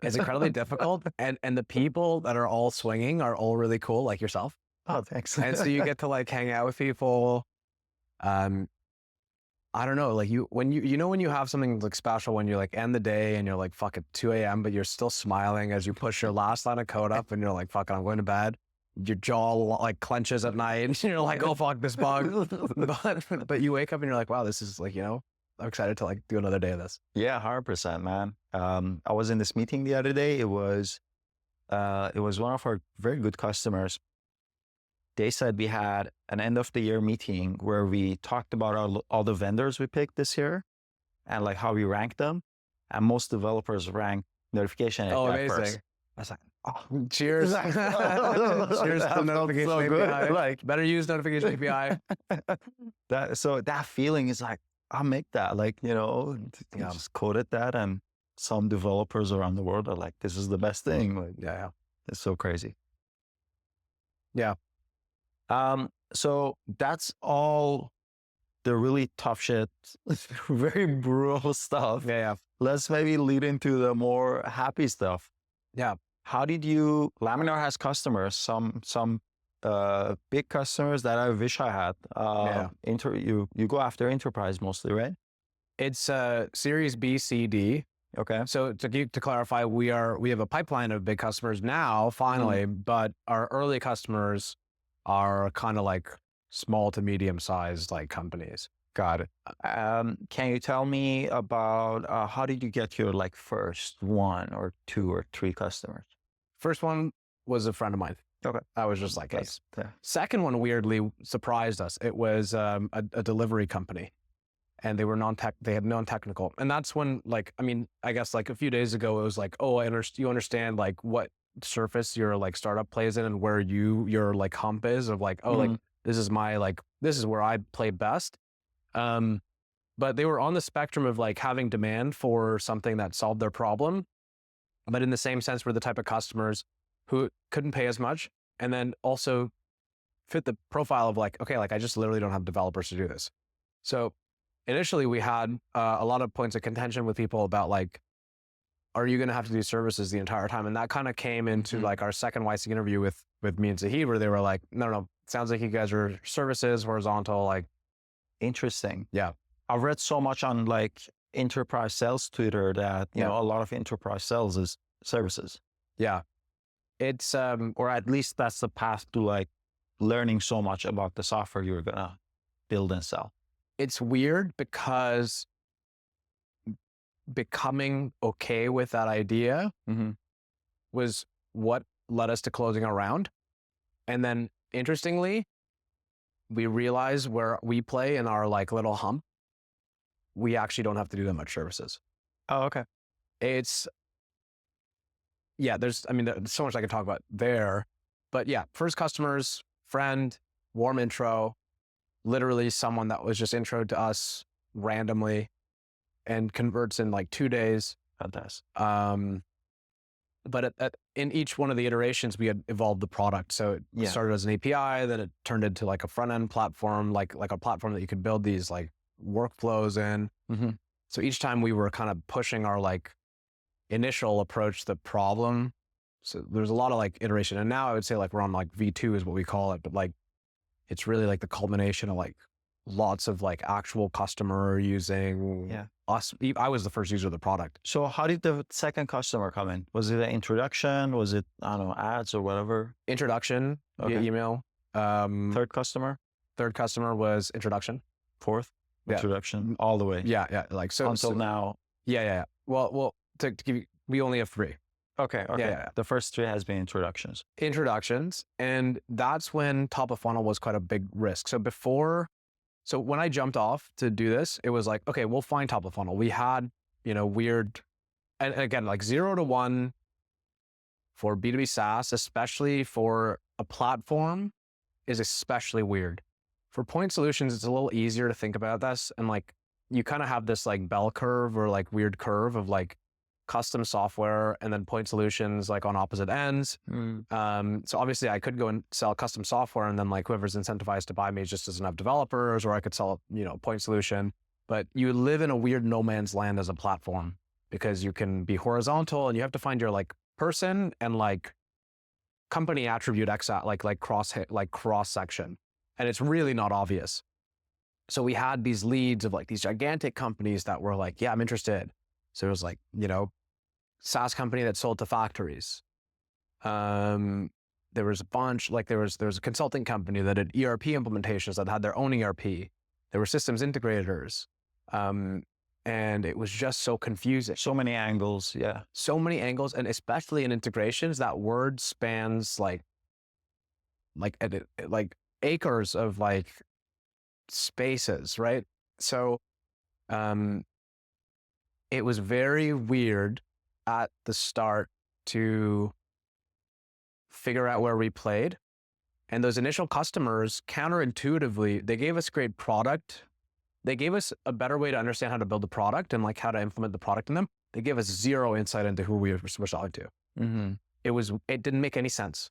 It's incredibly difficult, and the people that are all swinging are all really cool, like yourself. Oh, thanks. And so you get to like hang out with people. I don't know, like when you have something like special, when you like end the day and you're like, fuck, at 2 a.m., but you're still smiling as you push your last line of code up and you're like, fuck it, I'm going to bed. Your jaw like clenches at night and you're like, oh, fuck this bug. But you wake up and you're like, wow, this is like, I'm excited to like do another day of this. Yeah, 100%, man. I was in this meeting the other day. It was one of our very good customers. They said we had an end of the year meeting where we talked about all the vendors we picked this year and like how we ranked them. And most developers rank notification API first. I was like, oh, cheers. Cheers to notification so API. Good. Like, better use notification API. that feeling is like, I'll make that. Like, just coded that, and some developers around the world are like, this is the best thing. Like, yeah. It's so crazy. Yeah. So that's all the really tough shit, very brutal stuff. Yeah. Let's maybe lead into the more happy stuff. Yeah. How did Laminar has customers, some big customers that I wish I had. You go after enterprise mostly, right? It's Series B, C, D. Okay. So to clarify, we have a pipeline of big customers now, finally, but our early customers are kind of like small to medium sized like companies. Got it. Can you tell me about how did you get your like first 1 or 2 or 3 customers? First one was a friend of mine. Okay. I was just like, hey. Yeah. Second one weirdly surprised us. It was a delivery company, and they were they had non-technical. And that's when like, I mean, I guess like a few days ago, it was like, oh, you understand like what surface your like startup plays in and where your like hump is of like, oh, like this is where I play best. But they were on the spectrum of like having demand for something that solved their problem, but in the same sense were the type of customers who couldn't pay as much, and then also fit the profile of like, okay, like I just literally don't have developers to do this. So initially we had a lot of points of contention with people about like, are you going to have to do services the entire time? And that kind of came into like our second YC interview with me and Zahid, where they were like, no, sounds like you guys are services, horizontal, like. Interesting. Yeah. I've read so much on like enterprise sales Twitter that, a lot of enterprise sales is services. Yeah. It's, or at least that's the path to like learning so much about the software you're going to build and sell. It's weird because becoming okay with that idea was what led us to closing a round. And then interestingly, we realize where we play in our like little hump, we actually don't have to do that much services. Oh, okay. There's so much I can talk about there, but yeah, first customers, friend, warm intro, literally someone that was just introed to us randomly and converts in like 2 days. Fantastic. But in each one of the iterations, we had evolved the product. So it started as an API, then it turned into like a front end platform, like a platform that you could build these like workflows in. So each time we were kind of pushing our like initial approach to the problem. So there's a lot of like iteration. And now I would say like we're on like V2 is what we call it, but like it's really like the culmination of like lots of like actual customer using us. I was the first user of the product. So how did the second customer come in? Was it an introduction? Was it, I don't know, ads or whatever? Introduction via email. Third customer was introduction. Fourth introduction, all the way. Yeah. Like so until now. Yeah. Well, to give you, we only have 3. Okay. Yeah. The first 3 has been introductions. Introductions. And that's when top of funnel was quite a big risk. So when I jumped off to do this, it was like, okay, we'll find top of funnel. We had, weird, and again, like 0 to 1 for B2B SaaS, especially for a platform, is especially weird. For point solutions, it's a little easier to think about this. And like, you kind of have this like bell curve or like weird curve of like custom software and then point solutions like on opposite ends. So obviously I could go and sell custom software and then like whoever's incentivized to buy me just doesn't have developers, or I could sell, point solution. But you live in a weird no man's land as a platform because you can be horizontal and you have to find your like person and like company attribute like cross section. And it's really not obvious. So we had these leads of like these gigantic companies that were like, yeah, I'm interested. So it was like, SaaS company that sold to factories. There was a bunch, like there was a consulting company that did ERP implementations that had their own ERP. There were systems integrators. And it was just so confusing. So many angles. Yeah. So many angles. And especially in integrations, that word spans like acres of like spaces, right? So, it was very weird at the start to figure out where we played. And those initial customers, counterintuitively, they gave us great product. They gave us a better way to understand how to build the product and like how to implement the product in them. They gave us zero insight into who we were selling to. Mm-hmm. It didn't make any sense.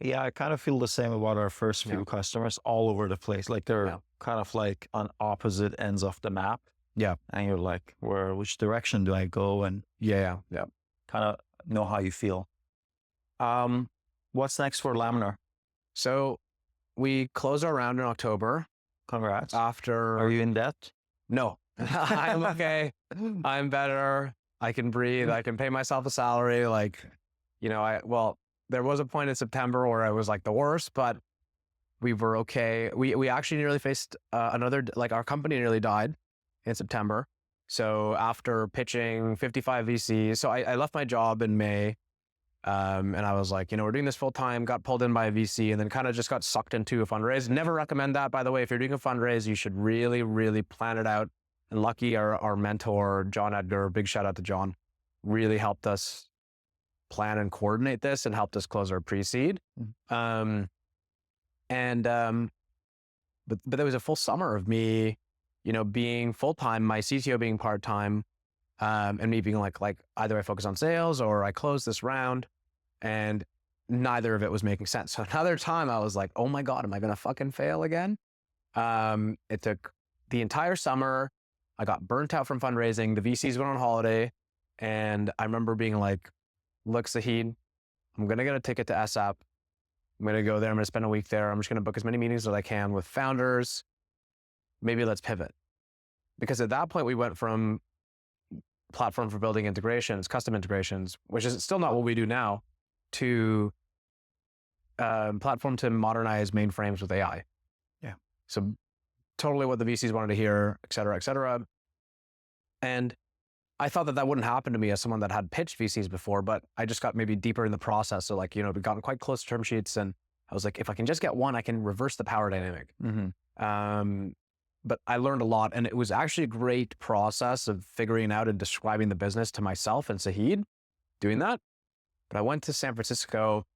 Yeah, I kind of feel the same about our first few customers all over the place. Like they're kind of like on opposite ends of the map. Yeah. And you're like, which direction do I go? And yeah. Kind of know how you feel. What's next for Laminar? So we closed our round in October. Congrats. Are you in debt? No, I'm okay. I'm better. I can breathe. I can pay myself a salary. Like, there was a point in September where I was like the worst, but we were okay. We actually nearly faced our company nearly died in September. So after pitching 55 VCs, so I left my job in May, and I was like, we're doing this full time, got pulled in by a VC, and then kind of just got sucked into a fundraise. Never recommend that, by the way. If you're doing a fundraise, you should really, really plan it out. And lucky our mentor, John Edgar, big shout out to John, really helped us plan and coordinate this and helped us close our pre-seed. But there was a full summer of me, being full-time, my CTO being part-time, and me being like either I focus on sales or I close this round, and neither of it was making sense. So another time I was like, oh my God, am I going to fucking fail again? It took the entire summer. I got burnt out from fundraising. The VCs went on holiday, and I remember being like, look, Sahid, I'm going to get a ticket to SAP. I'm going to go there. I'm going to spend a week there. I'm just going to book as many meetings as I can with founders. Maybe let's pivot. Because at that point, we went from platform for building integrations, custom integrations, which is still not what we do now, to platform to modernize mainframes with AI. Yeah. So totally what the VCs wanted to hear, et cetera, et cetera. And I thought that wouldn't happen to me as someone that had pitched VCs before, but I just got maybe deeper in the process. So we've gotten quite close to term sheets, and I was like, if I can just get one, I can reverse the power dynamic. Mm-hmm. But I learned a lot, and it was actually a great process of figuring out and describing the business to myself and Sahid, doing that. But I went to San Francisco.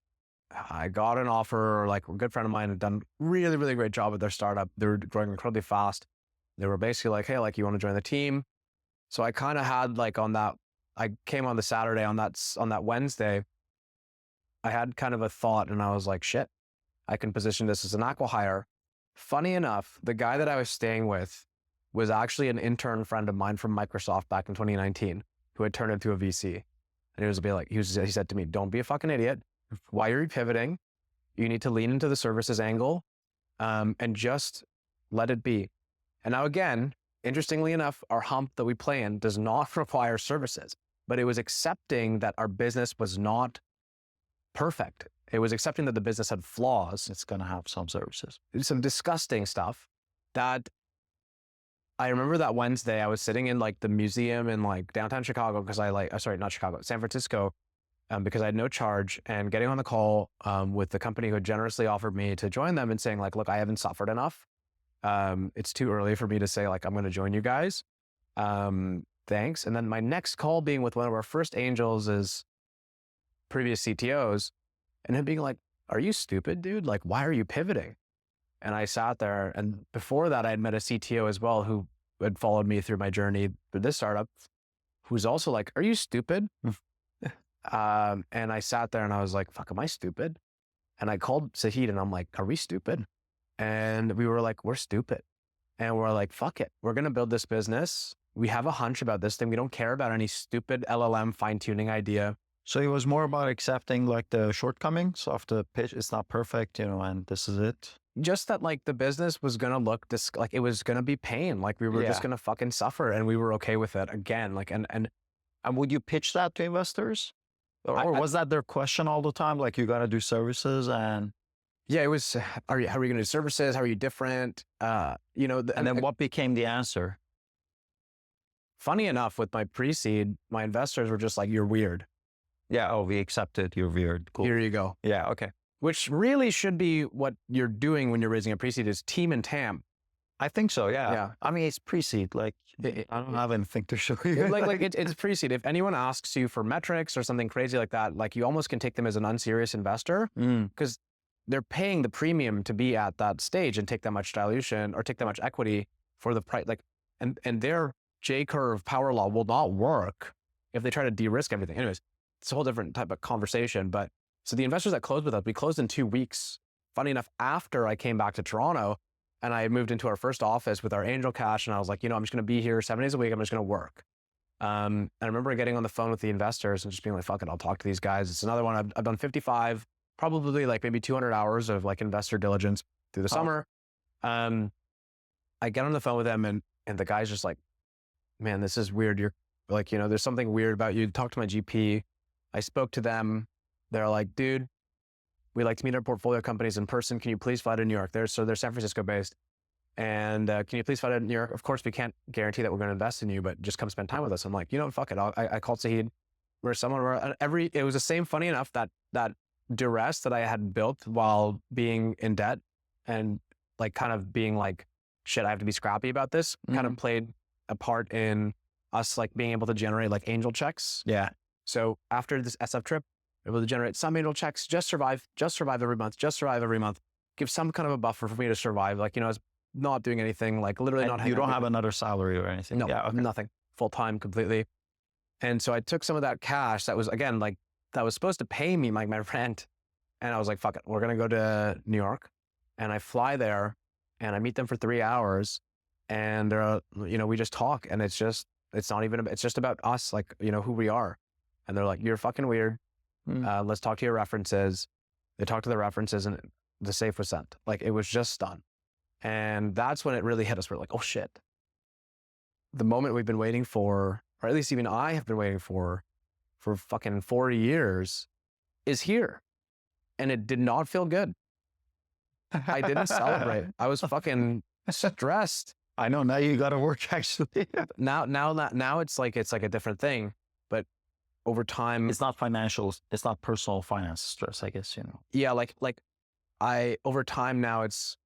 I got an offer, like a good friend of mine had done really, really great job with their startup. They were growing incredibly fast. They were basically like, hey, you want to join the team? So I kind of had I came on the Saturday, on that Wednesday, I had kind of a thought, and I was like, shit, I can position this as an acqui-hire. Funny enough, the guy that I was staying with was actually an intern friend of mine from Microsoft back in 2019 who had turned into a VC. And he said to me, don't be a fucking idiot. Why are you pivoting? You need to lean into the services angle, and just let it be. And now again, interestingly enough, our hump that we play in does not require services, but it was accepting that our business was not perfect. It was accepting that the business had flaws. It's going to have some services. Some disgusting stuff that I remember that Wednesday I was sitting in the museum in downtown Chicago, because not Chicago, San Francisco. because I had no charge, and getting on the call with the company who had generously offered me to join them and saying like, look, I haven't suffered enough. It's too early for me to say like, I'm going to join you guys. Thanks. And then my next call being with one of our first angels is previous CTOs, and him being like, are you stupid, dude? Like, why are you pivoting? And I sat there, and before that I had met a CTO as well who had followed me through my journey through this startup, who's also like, are you stupid? And I sat there and I was like, fuck, am I stupid? And I called Sahid and I'm like, are we stupid? And we were like, we're stupid. And we're like, fuck it. We're going to build this business. We have a hunch about this thing. We don't care about any stupid LLM fine-tuning idea. So it was more about accepting like the shortcomings of the pitch. It's not perfect, you know, and this is it. Just that like the business was going to look like it was going to be pain. Like we were just going to fucking suffer, and we were okay with it again. Like, and would you pitch that to investors? Or was that their question all the time? Like, you got to do services and... Yeah, it was, how are you going to do services? How are you different? You know, and then what became the answer? Funny enough, with my pre-seed, my investors were just like, you're weird. Yeah. Oh, we accept it. You're weird. Cool. Here you go. Yeah. Okay. Which really should be what you're doing when you're raising a pre-seed is team and TAM. I think so. Yeah. Yeah. I mean, it's pre-seed. Like, I don't have anything to show you. It's pre-seed. If anyone asks you for metrics or something crazy like that, like you almost can take them as an unserious investor because they're paying the premium to be at that stage and take that much dilution or take that much equity for the price. Like, and their J-curve power law will not work if they try to de-risk everything. Anyways, it's a whole different type of conversation. But so the investors that closed with us, we closed in 2 weeks. Funny enough, after I came back to Toronto and I moved into our first office with our angel cash, and I was like, you know, I'm just going to be here 7 days a week. I'm just going to work. And I remember getting on the phone with the investors and just being like, fuck it, I'll talk to these guys. It's another one. I've done 55, probably like maybe 200 hours of like investor diligence through the summer. I get on the phone with them and the guy's just like, man, this is weird. You're like, you know, there's something weird about you. Talk to my GP. I spoke to them. They're like, dude, we like to meet our portfolio companies in person. Can you please fly to New York? They're San Francisco based. And can you please fly to New York? Of course, we can't guarantee that we're going to invest in you, but just come spend time with us. I'm like, you know what, fuck it. I called Sahid. It was the same, funny enough, that duress that I had built while being in debt and like kind of being like, shit, I have to be scrappy about this, kind of played a part in us like being able to generate like angel checks. Yeah. So after this SF trip, able to generate some angel checks, just survive every month, give some kind of a buffer for me to survive. Like, you know, I was not doing anything, like literally and not. You don't have another salary or anything? No, yeah, okay. Nothing, full-time completely. And so I took some of that cash that was, again, like that was supposed to pay me my rent. And I was like, fuck it, we're going to go to New York. And I fly there and I meet them for 3 hours and they're, you know, we just talk and it's just about us, like, you know, who we are. And they're like, you're fucking weird. Let's talk to your references. They talked to the references and the safe was sent. Like it was just done. And that's when it really hit us. We're like, oh shit. The moment we've been waiting for, or at least even I have been waiting for fucking 40 years is here. And it did not feel good. I didn't celebrate. I was fucking stressed. I know, now you got to work actually. Now it's like a different thing. But over time, it's not financial, it's not personal finance stress, I guess, you know. Yeah, over time now it's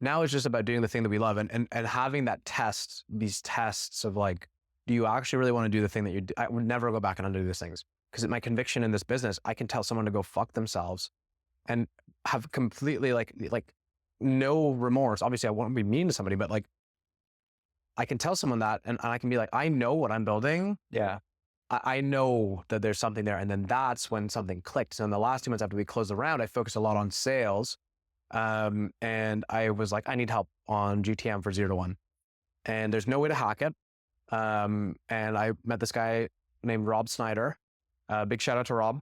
just about doing the thing that we love and having these tests of like, do you actually really want to do the thing that you do? I would never go back and undo these things because my conviction in this business, I can tell someone to go fuck themselves and have completely like no remorse. Obviously I won't be mean to somebody, but like I can tell someone that and I can be like, I know what I'm building. Yeah. I know that there's something there. And then that's when something clicked. So in the last 2 months after we closed the round, I focused a lot on sales. And I was like, I need help on GTM for 0 to 1. And there's no way to hack it. And I met this guy named Rob Snyder. Big shout out to Rob,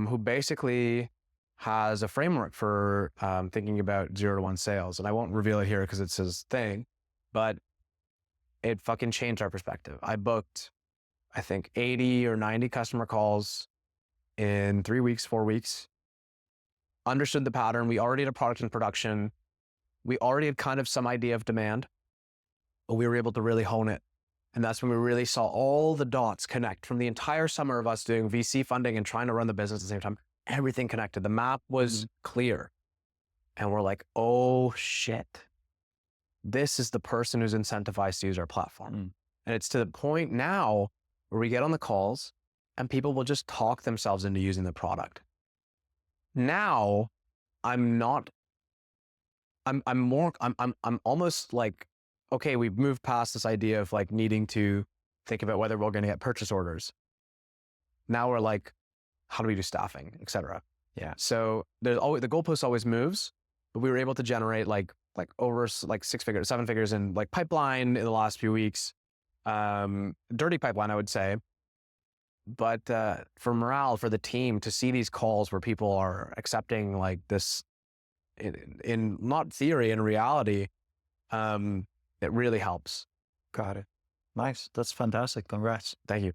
who basically has a framework for thinking about 0 to 1 sales. And I won't reveal it here because it's his thing, but it fucking changed our perspective. I booked, I think 80 or 90 customer calls in 3 weeks, 4 weeks, understood the pattern. We already had a product in production. We already had kind of some idea of demand, but we were able to really hone it And that's when we really saw all the dots connect from the entire summer of us doing VC funding and trying to run the business at the same time. Everything connected. The map was clear. And we're like, oh shit. This is the person who's incentivized to use our platform. And it's to the point now where we get on the calls and people will just talk themselves into using the product. Now I'm almost like, okay, we've moved past this idea of like needing to think about whether we're going to get purchase orders. Now we're like, how do we do staffing, et cetera? Yeah. So there's always, the goalpost always moves, but we were able to generate like over like 7 figures in like pipeline in the last few weeks. Dirty pipeline, I would say. But for morale, for the team to see these calls where people are accepting like this in not theory, in reality, it really helps. Got it. Nice. That's fantastic. Congrats. Thank you.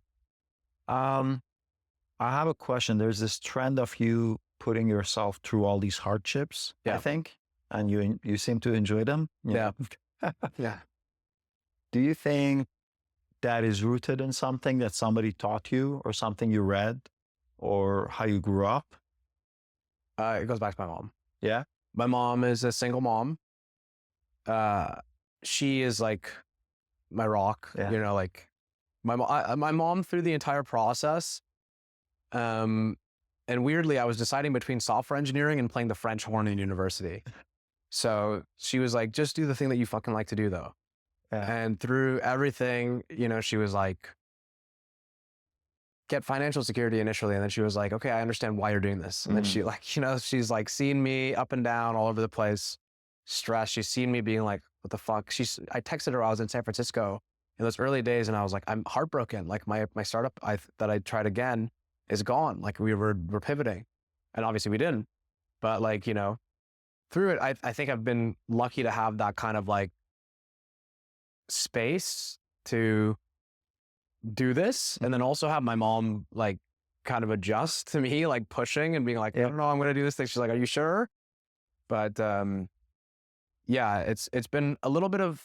I have a question. There's this trend of you putting yourself through all these hardships, I think, and you seem to enjoy them. Yeah. Yeah. Do you think that is rooted in something that somebody taught you or something you read or how you grew up? It goes back to my mom. Yeah. My mom is a single mom. She is like my rock, you know, like my mom through the entire process. And weirdly, I was deciding between software engineering and playing the French horn in university. So she was like, just do the thing that you fucking like to do though. Yeah. And through everything, you know, she was like, get financial security initially. And then she was like, okay, I understand why you're doing this. And then she like, you know, she's like seen me up and down all over the place, stressed. She's seen me being like, what the fuck? I texted her, I was in San Francisco in those early days. And I was like, I'm heartbroken. Like my startup that I tried again is gone. Like we're pivoting. And obviously we didn't, but like, you know, through it, I think I've been lucky to have that kind of like space to do this. And then also have my mom like kind of adjust to me, like pushing and being like, I don't know, I'm going to do this thing. She's like, are you sure? But yeah, it's been a little bit of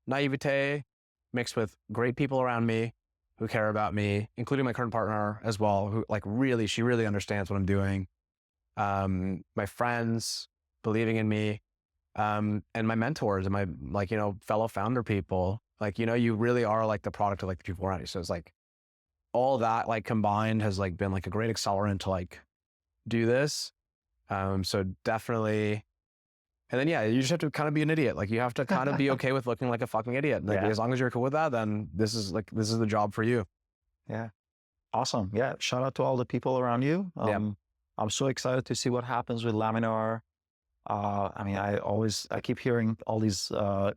naivete mixed with great people around me who care about me, including my current partner as well, who like she really understands what I'm doing. My friends believing in me, and my mentors and my like, you know, fellow founder people, like, you know, you really are like the product of like the people around you. So it's like all that like combined has like been like a great accelerant to like do this. So definitely. And then, yeah, you just have to kind of be an idiot. Like you have to kind of be okay with looking like a fucking idiot. Like as long as you're cool with that, then this is the job for you. Yeah. Awesome. Yeah. Shout out to all the people around you. I'm so excited to see what happens with Laminar. I mean, I keep hearing all these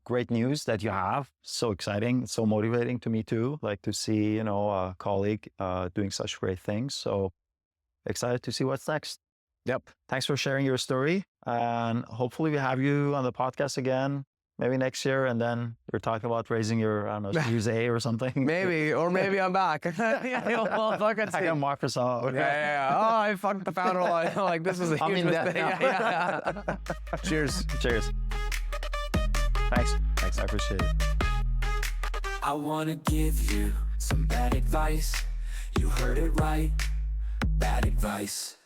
great news that you have. So exciting. It's so motivating to me too. Like to see, you know, a colleague doing such great things. So excited to see what's next. Yep. Thanks for sharing your story. And hopefully we have you on the podcast again, maybe next year. And then you're talking about raising your, I don't know, Series A or something. Maybe I'm back. Well, fuck it. I got Microsoft. Yeah. Oh, I fucked the founder line. Like, this is a huge mistake. Yeah. Cheers. Cheers. Thanks. I appreciate it. I wanna give you some bad advice. You heard it right. Bad advice.